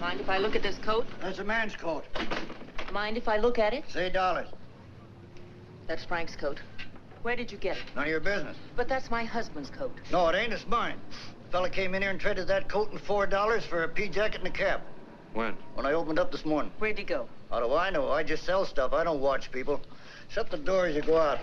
Mind if I look at this coat? That's a man's coat. Mind if I look at it? Say dollars. That's Frank's coat. Where did you get it? None of your business. But that's my husband's coat. No, it ain't. It's mine. Fella came in here and traded that coat and $4 for a pea jacket and a cap. When? When I opened up this morning. Where'd he go? How do I know? I just sell stuff. I don't watch people. Shut the door as you go out.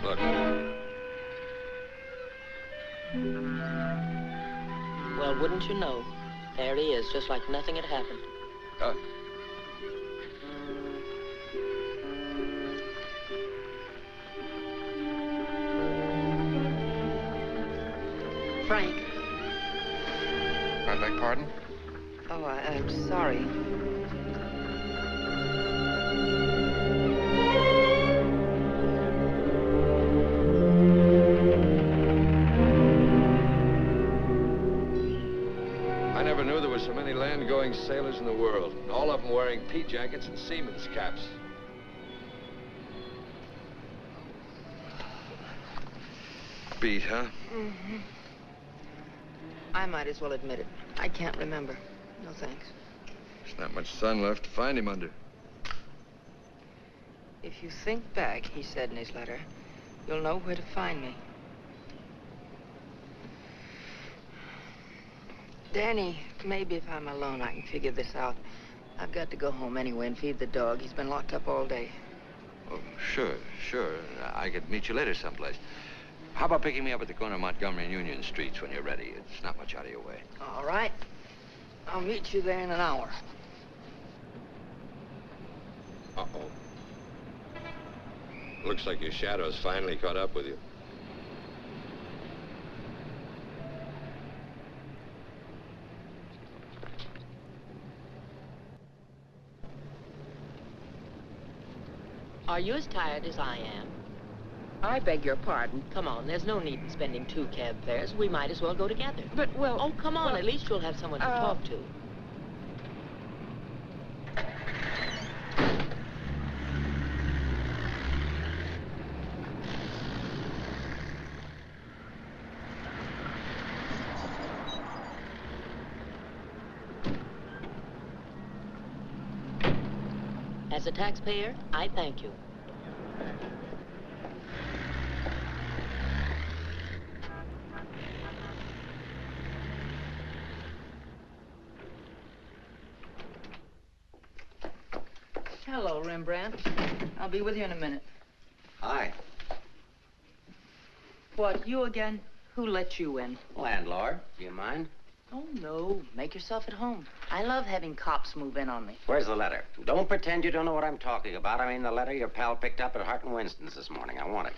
Look. Well, wouldn't you know? There he is, just like nothing had happened. Frank. I beg pardon? Oh, I'm sorry. I never knew there were so many land-going sailors in the world. All of them wearing pea jackets and seamen's caps. Beat, huh? Mm-hmm. I might as well admit it. I can't remember. No thanks. There's not much sun left to find him under. If you think back, he said in his letter, you'll know where to find me. Danny, maybe if I'm alone, I can figure this out. I've got to go home anyway and feed the dog. He's been locked up all day. Oh, sure. I could meet you later someplace. How about picking me up at the corner of Montgomery and Union Streets when you're ready? It's not much out of your way. All right. I'll meet you there in an hour. Uh-oh. Looks like your shadow's finally caught up with you. Are you as tired as I am? I beg your pardon. Come on, there's no need in spending 2 cab fares. We might as well go together. But, well... Oh, come on. Well, at least you'll have someone to talk to. As a taxpayer, I thank you. Hello, Rembrandt. I'll be with you in a minute. Hi. What, you again? Who let you in? Landlord, do you mind? Oh, no. Make yourself at home. I love having cops move in on me. Where's the letter? Don't pretend you don't know what I'm talking about. I mean the letter your pal picked up at Hart and Winston's this morning. I want it.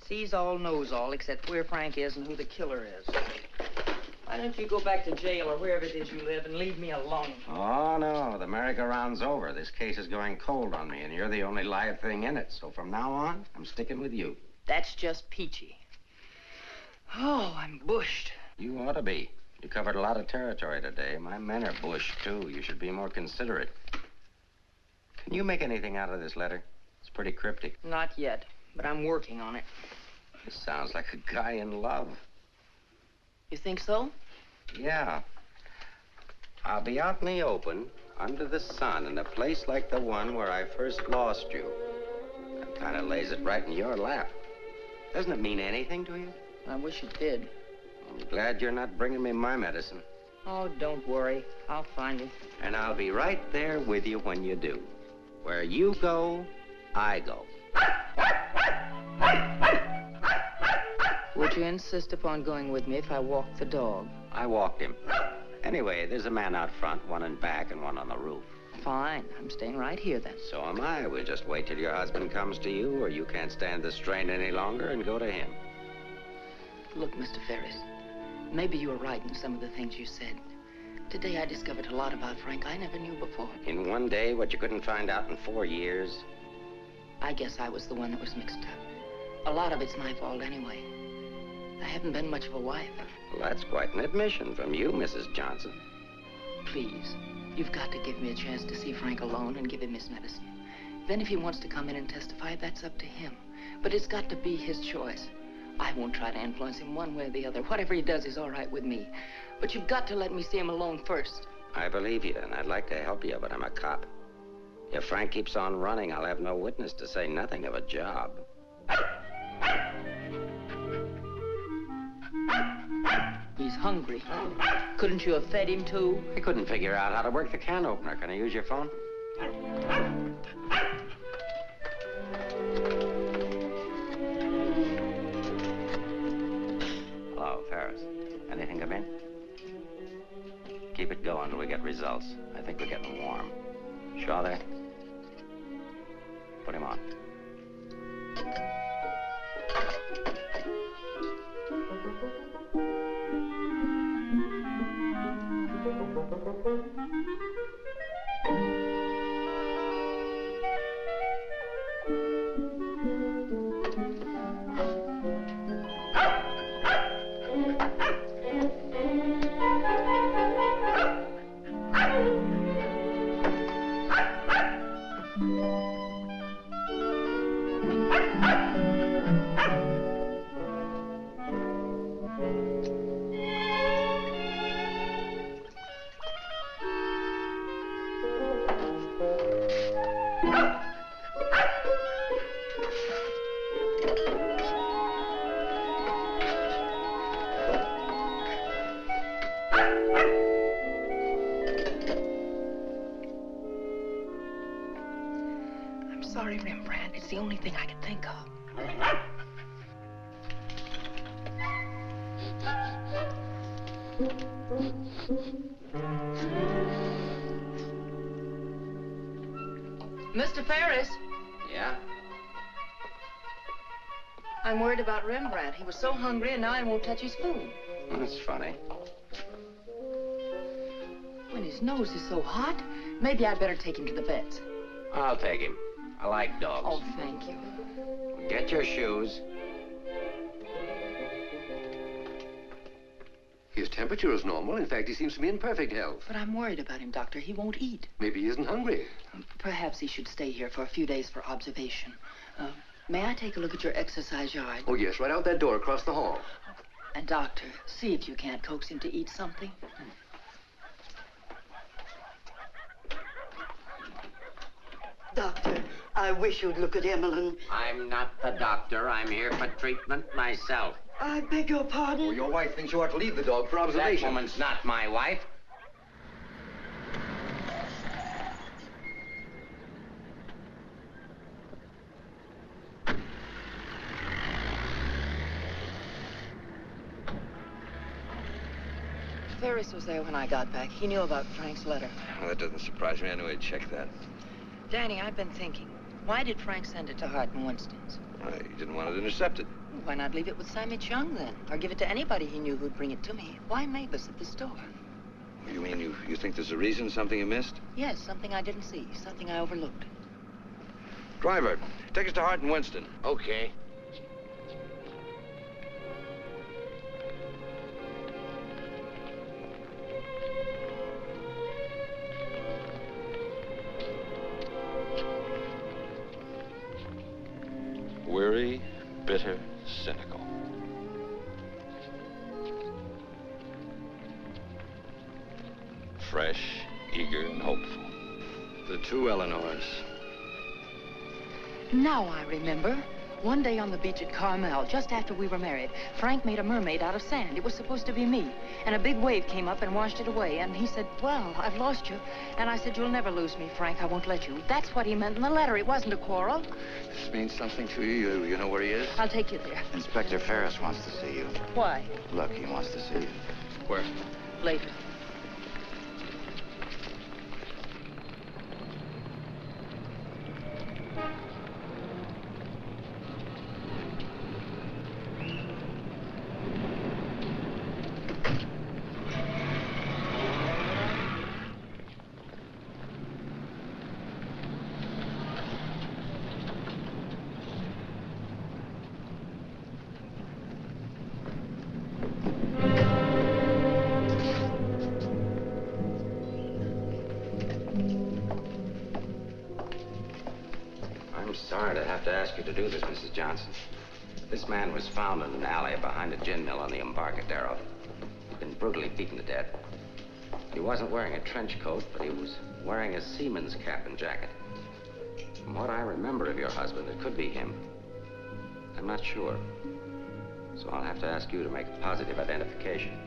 Sees all, knows all, except where Frank is and who the killer is. Why don't you go back to jail or wherever it is you live and leave me alone? Oh, no. The merry-go-round's over. This case is going cold on me, and you're the only live thing in it. So from now on, I'm sticking with you. That's just peachy. Oh, I'm bushed. You ought to be. You covered a lot of territory today. My men are bushed, too. You should be more considerate. Can you make anything out of this letter? It's pretty cryptic. Not yet, but I'm working on it. This sounds like a guy in love. You think so? Yeah. I'll be out in the open, under the sun, in a place like the one where I first lost you. That kind of lays it right in your lap. Doesn't it mean anything to you? I wish it did. I'm glad you're not bringing me my medicine. Oh, don't worry. I'll find it. And I'll be right there with you when you do. Where you go, I go. Would you insist upon going with me if I walked the dog? I walked him. Anyway, there's a man out front, one in back and one on the roof. Fine. I'm staying right here, then. So am I. We'll just wait till your husband comes to you, or you can't stand the strain any longer, and go to him. Look, Mr. Ferris, maybe you were right in some of the things you said. Today I discovered a lot about Frank I never knew before. In one day, what you couldn't find out in 4 years? I guess I was the one that was mixed up. A lot of it's my fault anyway. I haven't been much of a wife. Well, that's quite an admission from you, Mrs. Johnson. Please, you've got to give me a chance to see Frank alone and give him his medicine. Then if he wants to come in and testify, that's up to him. But it's got to be his choice. I won't try to influence him one way or the other. Whatever he does is all right with me. But you've got to let me see him alone first. I believe you, and I'd like to help you, but I'm a cop. If Frank keeps on running, I'll have no witness, to say nothing of a job. He's hungry. Couldn't you have fed him, too? I couldn't figure out how to work the can opener. Can I use your phone? Hello, Ferris. Anything come in? Keep it going till we get results. I think we're getting warm. Shaw there? Put him on. Sorry, Rembrandt. It's the only thing I could think of. Mr. Ferris, Yeah? I'm worried about Rembrandt. He was so hungry and now he won't touch his food. That's funny. When his nose is so hot, maybe I'd better take him to the vet's. I'll take him. I like dogs. Oh, thank you. Get your shoes. His temperature is normal. In fact, he seems to be in perfect health. But I'm worried about him, Doctor. He won't eat. Maybe he isn't hungry. Perhaps he should stay here for a few days for observation. May I take a look at your exercise yard? Oh, yes, right out that door across the hall. And, Doctor, see if you can't coax him to eat something. Doctor, I wish you'd look at Emmeline. I'm not the doctor. I'm here for treatment myself. I beg your pardon? Well, your wife thinks you ought to leave the dog for observation. That woman's not my wife. Ferris was there when I got back. He knew about Frank's letter. Well, that doesn't surprise me. I knew he'd check that. Danny, I've been thinking. Why did Frank send it to Hart and Winston's? He didn't want it intercepted. Why not leave it with Sammy Chung, then? Or give it to anybody he knew who'd bring it to me? Why Mavis at the store? You mean you think there's a reason, something you missed? Yes, something I didn't see, something I overlooked. Driver, take us to Hart and Winston. Okay. Weary, bitter, cynical. Fresh, eager, and hopeful. The two Eleanors. Now I remember. One day on the beach at Carmel, just after we were married, Frank made a mermaid out of sand. It was supposed to be me. And a big wave came up and washed it away. And he said, well, I've lost you. And I said, you'll never lose me, Frank. I won't let you. That's what he meant in the letter. It wasn't a quarrel. This means something to you. You know where he is? I'll take you there. Inspector Ferris wants to see you. Why? Look, he wants to see you. Where? Later. I'm sorry to have to ask you to do this, Mrs. Johnson. This man was found in an alley behind a gin mill on the Embarcadero. He'd been brutally beaten to death. He wasn't wearing a trench coat, but he was wearing a seaman's cap and jacket. From what I remember of your husband, it could be him. I'm not sure. So I'll have to ask you to make a positive identification.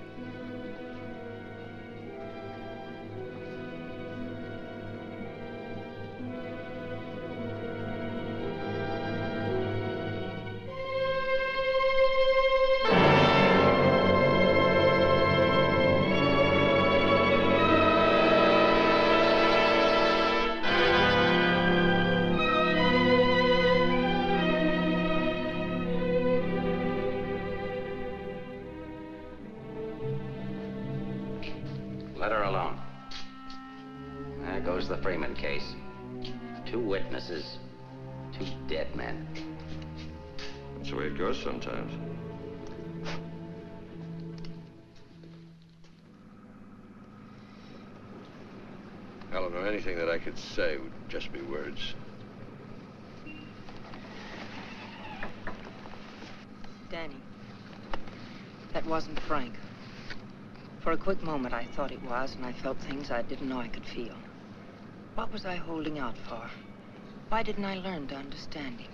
Let her alone. There goes the Freeman case. 2 witnesses, 2 dead men. That's the way it goes sometimes. Eleanor, anything that I could say would just be words. Danny, that wasn't Frank. For a quick moment, I thought it was, and I felt things I didn't know I could feel. What was I holding out for? Why didn't I learn to understand him?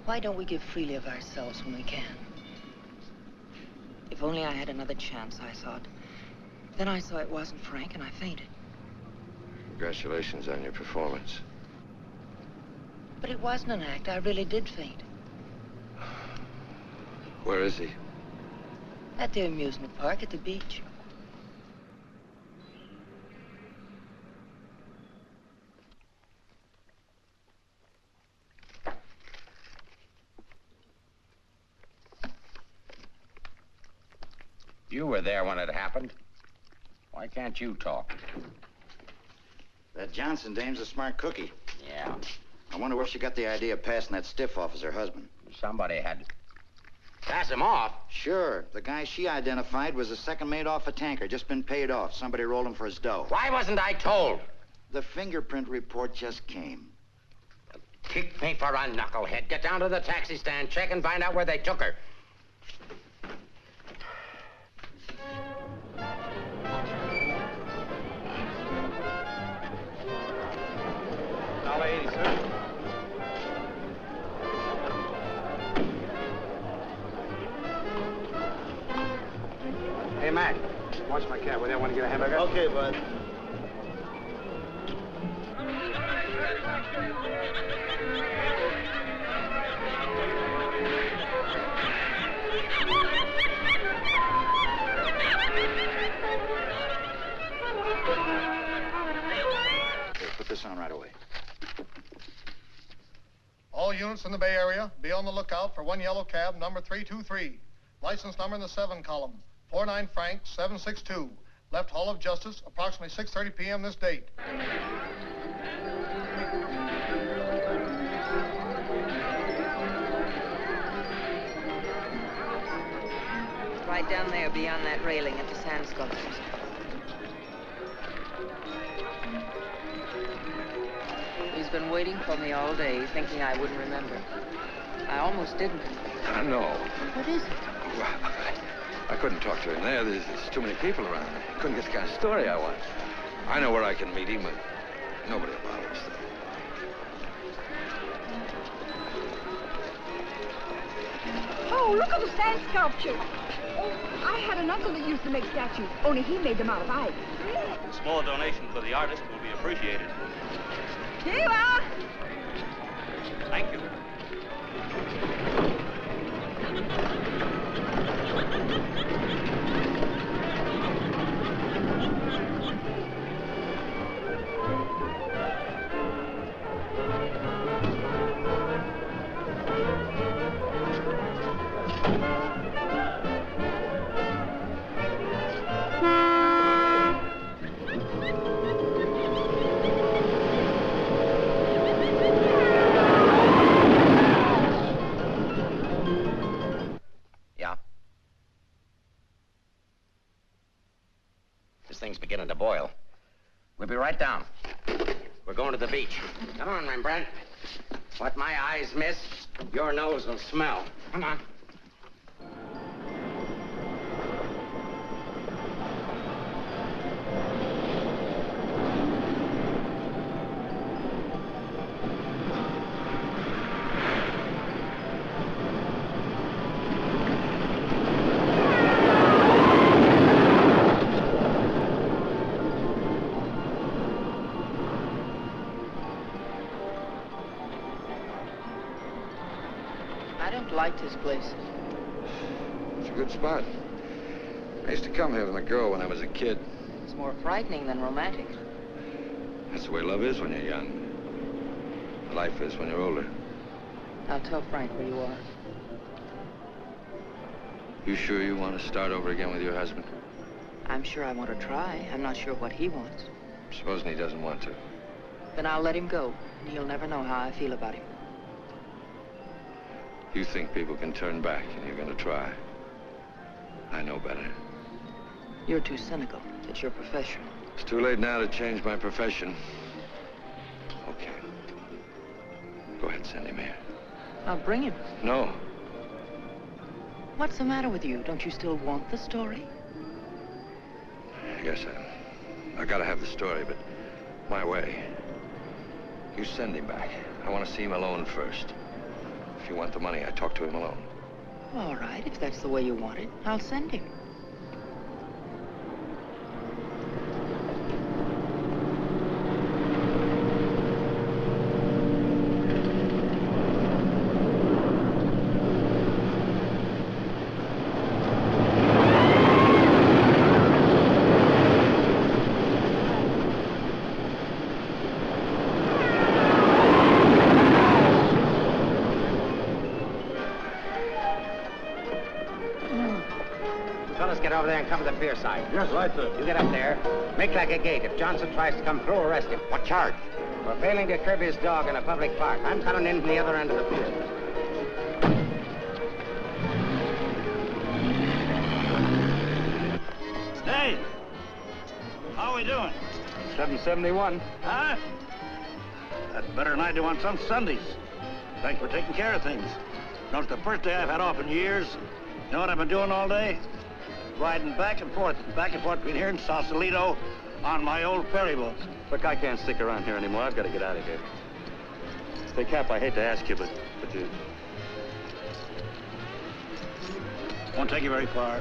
Why don't we give freely of ourselves when we can? If only I had another chance, I thought. Then I saw it wasn't Frank, and I fainted. Congratulations on your performance. But it wasn't an act. I really did faint. Where is he? At the amusement park at the beach. You were there when it happened. Why can't you talk? That Johnson dame's a smart cookie. Yeah. I wonder where she got the idea of passing that stiff off as her husband. Somebody had to pass him off. Sure. The guy she identified was a second mate off a tanker, just been paid off. Somebody rolled him for his dough. Why wasn't I told? The fingerprint report just came. Kick me for a knucklehead. Get down to the taxi stand, check and find out where they took her. $1.80, sir. Hey, Mac, watch my cab. Will you want to get a hamburger? Okay, bud. Here, put this on right away. All units in the Bay Area, be on the lookout for one yellow cab, number 323. License number in the 7 column. 49 Frank 762. Left Hall of Justice, approximately 6:30 p.m. this date. Right down there beyond that railing at the sand sculptures. He's been waiting for me all day, thinking I wouldn't remember. I almost didn't. I know. What is it? Well, I couldn't talk to him there. There's too many people around. I couldn't get the kind of story I want. I know where I can meet him, but nobody will bother us. Oh, look at the sand sculpture. Oh, I had an uncle that used to make statues, only he made them out of ice. A small donation for the artist will be appreciated. Here you are. Thank you. Thing's beginning to boil. We'll be right down. We're going to the beach. Come on, Rembrandt. What my eyes miss, your nose will smell. Come on. Liked his place. It's a good spot. I used to come here with my girl when I was a kid. It's more frightening than romantic. That's the way love is when you're young. Life is when you're older. I'll tell Frank where you are. You sure you want to start over again with your husband? I'm sure I want to try. I'm not sure what he wants. Supposing he doesn't want to. Then I'll let him go. He'll never know how I feel about him. You think people can turn back, and you're going to try. I know better. You're too cynical. It's your profession. It's too late now to change my profession. Okay. Go ahead, send him here. I'll bring him. No. What's the matter with you? Don't you still want the story? I guess I gotta have the story, but my way. You send him back. I want to see him alone first. If you want the money, I talk to him alone. All right, if that's the way you want it, I'll send him. over there and cover the pier side. Yes, right, sir. You get up there. Make like a gate. If Johnson tries to come through, arrest him. What charge? For failing to curb his dog in a public park. I'm coming in from the other end of the pier. Hey! How are we doing? 771. Huh? That's better than I do on some Sundays. Thanks for taking care of things. You know, it's the first day I've had off in years. You know what I've been doing all day? Riding back and forth between here and Sausalito on my old ferry boat. Look, I can't stick around here anymore. I've got to get out of here. Say, Cap, I hate to ask you, but you... Won't take you very far.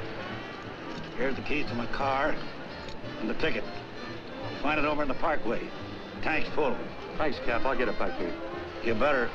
Here's the keys to my car and the ticket. Find it over in the parkway. Tank's full. Thanks, Cap. I'll get it back to you. You better.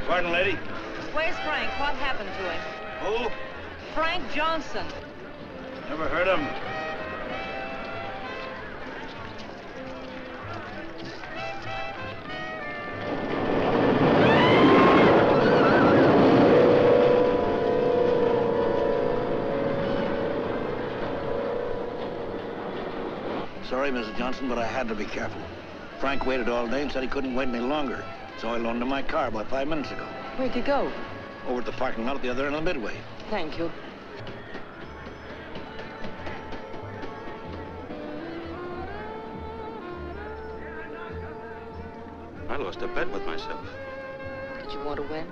Pardon, lady? Where's Frank? What happened to him? Who? Frank Johnson. Never heard of him. Sorry, Mrs. Johnson, but I had to be careful. Frank waited all day and said he couldn't wait any longer. So I loaned him my car about 5 minutes ago. Where'd you go? Over at the parking lot at the other end of the Midway. Thank you. I lost a bet with myself. Did you want to win?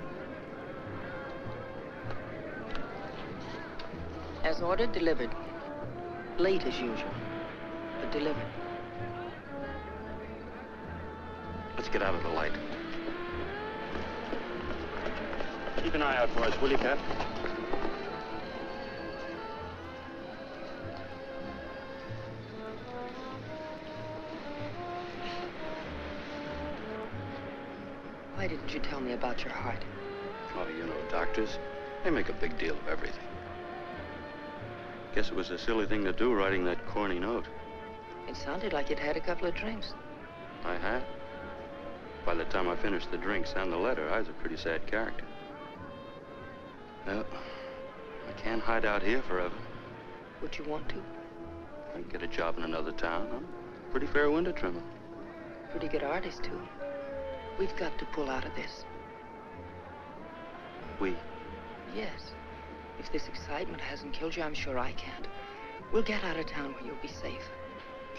As ordered, delivered. Late as usual, but delivered. Let's get out of the light. Keep an eye out for us, will you, Cap? Why didn't you tell me about your heart? Oh, you know, doctors, they make a big deal of everything. Guess it was a silly thing to do, writing that corny note. It sounded like you'd had a couple of drinks. I had. By the time I finished the drinks and the letter, I was a pretty sad character. Well, I can't hide out here forever. Would you want to? I can get a job in another town. I'm a pretty fair window trimmer. Pretty good artist, too. We've got to pull out of this. We? Yes. If this excitement hasn't killed you, I'm sure I can't. We'll get out of town where you'll be safe.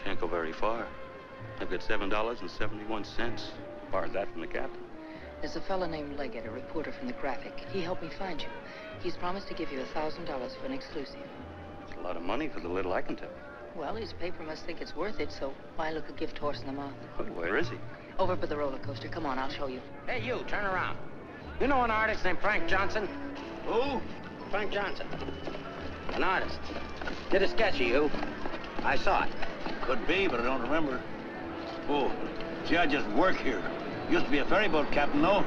Can't go very far. I've got $7.71. Borrowed that from the captain. There's a fellow named Leggett, a reporter from the Graphic. He helped me find you. He's promised to give you $1,000 for an exclusive. It's a lot of money for the little I can tell. Well, his paper must think it's worth it, so why look a gift horse in the mouth? Well, where is he? Over by the roller coaster. Come on, I'll show you. Hey, you, turn around. You know an artist named Frank Johnson? Who? Frank Johnson. An artist. Did a sketch of you. I saw it. Could be, but I don't remember. Oh, see, I just work here. Used to be a ferry boat captain, though.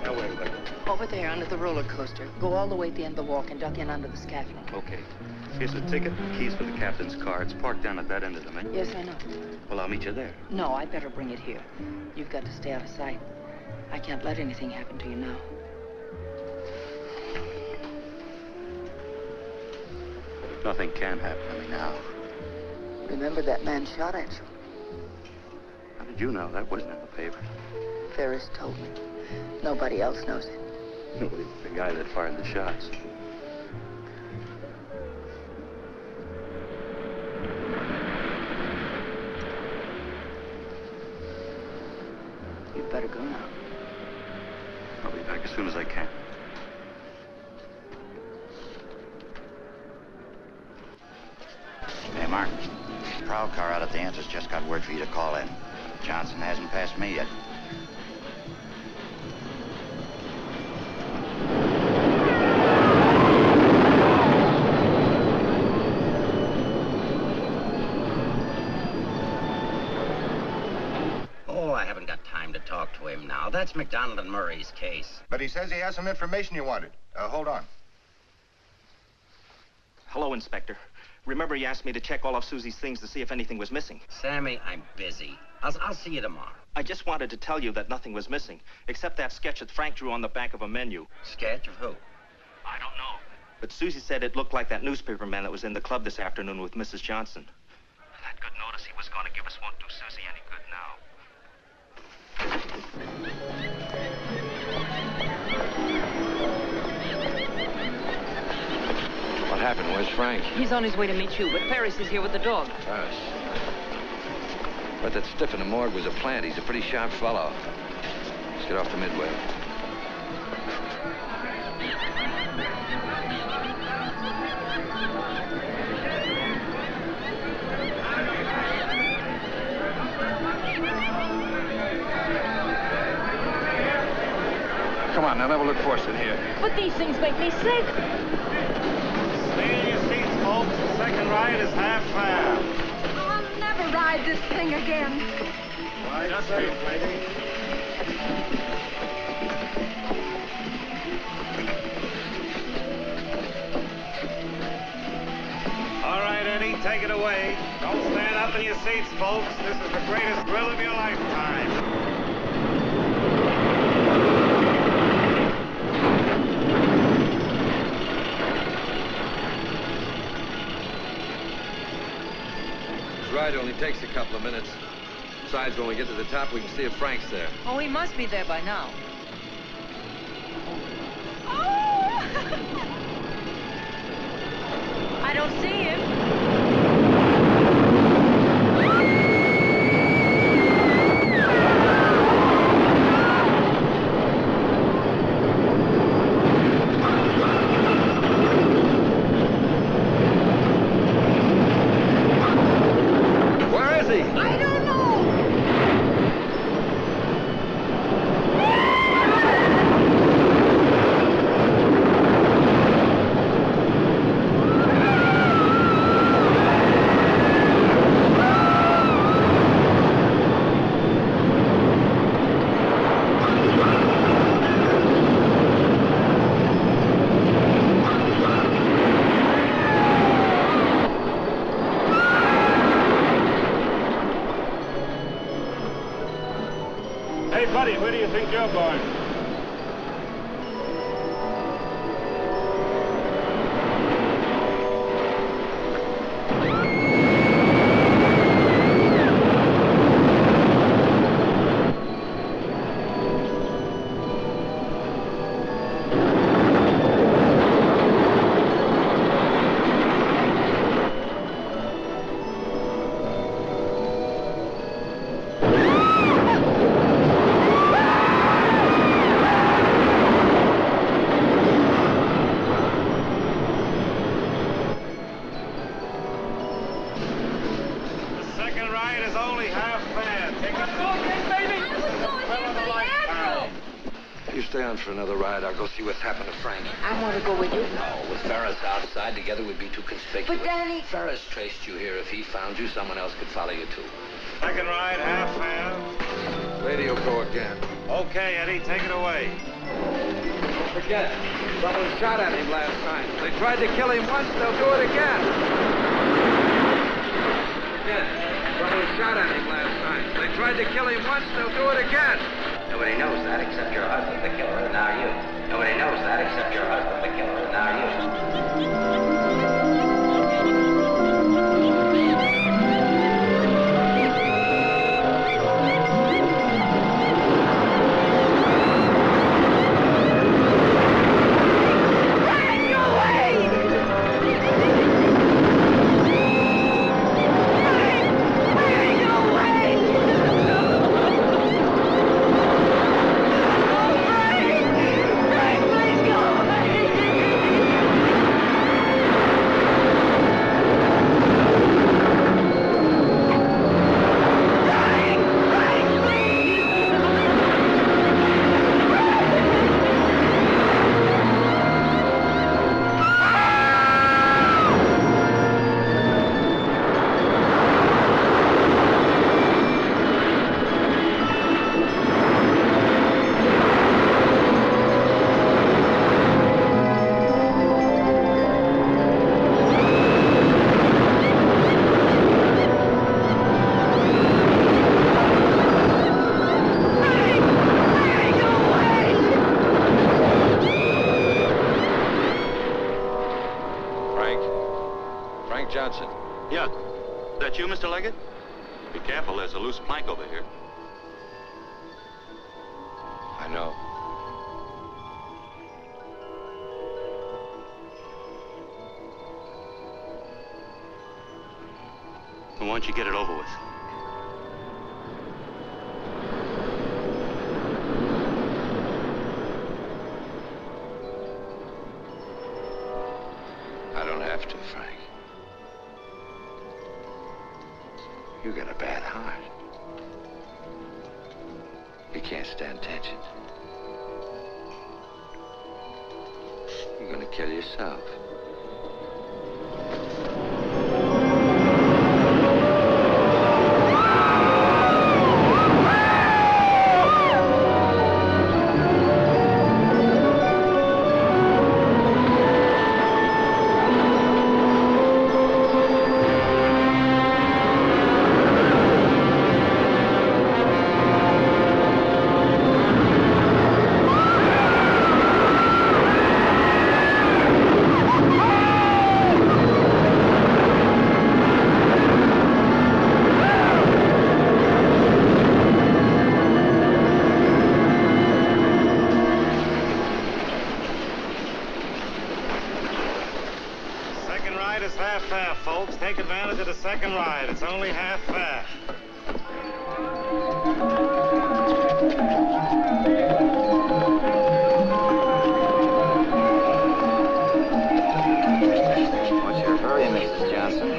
Now, wait. Over there, under the roller coaster. Go all the way to the end of the walk and duck in under the scaffolding. Okay. Here's the ticket, keys for the captain's car. It's parked down at that end of the menu. Yes, I know. Well, I'll meet you there. No, I'd better bring it here. You've got to stay out of sight. I can't let anything happen to you now. Nothing can happen to me now. Remember that man shot at you? How did you know? That wasn't in the paper. Ferris told me. Nobody else knows it. Nobody, the guy that fired the shots. You'd better go now. I'll be back as soon as I can. Mark. The prowl car out at the entrance just got word for you to call in. Johnson hasn't passed me yet. Oh, I haven't got time to talk to him now. That's McDonald and Murray's case. But he says he has some information you wanted. Hold on. Hello, Inspector. Remember you asked me to check all of Susie's things to see if anything was missing? Sammy, I'm busy. I'll see you tomorrow. I just wanted to tell you that nothing was missing, except that sketch that Frank drew on the back of a menu. Sketch of who? I don't know. But Susie said it looked like that newspaper man that was in the club this afternoon with Mrs. Johnson. That good notice he was going to give us won't do Susie any good now. What happened? Where's Frank? He's on his way to meet you, but Ferris is here with the dog. Ferris. But that stiff in the morgue was a plant. He's a pretty sharp fellow. Let's get off the Midway. Come on, now have a look for us in here. But these things make me sick. Stay in your seats, folks. The second ride is half fare. I'll never ride this thing again. Just wait, lady. All right, Eddie, take it away. Don't stand up in your seats, folks. This is the greatest thrill of your lifetime. Ride only takes a couple of minutes. Besides, when we get to the top, we can see if Frank's there. Oh, he must be there by now. I don't see him. I don't know. Hey, buddy, where do you think you're going? You stay on for another ride. I'll go see what's happened to Frank. I want to go with you. No, with Ferris outside together, we'd be too conspicuous. But, Danny... Ferris traced you here. If he found you, someone else could follow you, too. Second ride, half fare. Radio go again. Okay, Eddie, take it away. Don't forget, someone shot at him last night. They tried to kill him once, they'll do it again. Again, someone shot at him last night. They tried to kill him once, they'll do it again. Nobody knows that except your husband, the killer, and now you. Nobody knows that except your husband, the killer, and now you. Frank Johnson. Yeah. That you, Mr. Leggett? Be careful, there's a loose plank over here. I know. Why don't you get it over with? I don't have to, Frank. You got a bad heart. You can't stand tension. You're gonna kill yourself. Take advantage of the second ride. It's only half fare. What's your hurry, Mrs. Johnson?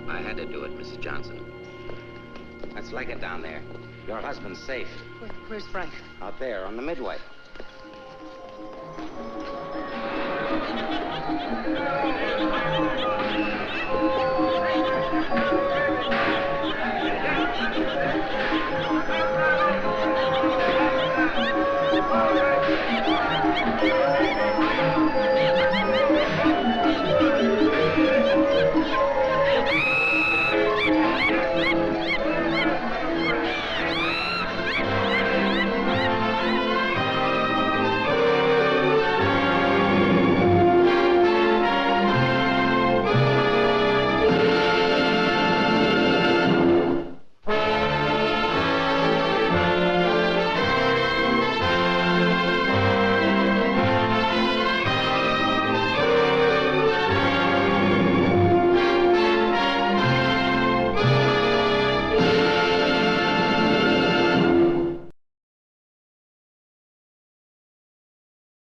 I had to do it, Mrs. Johnson. Let's leg it down there. Your husband's safe. Where's Frank? Out there on the midway.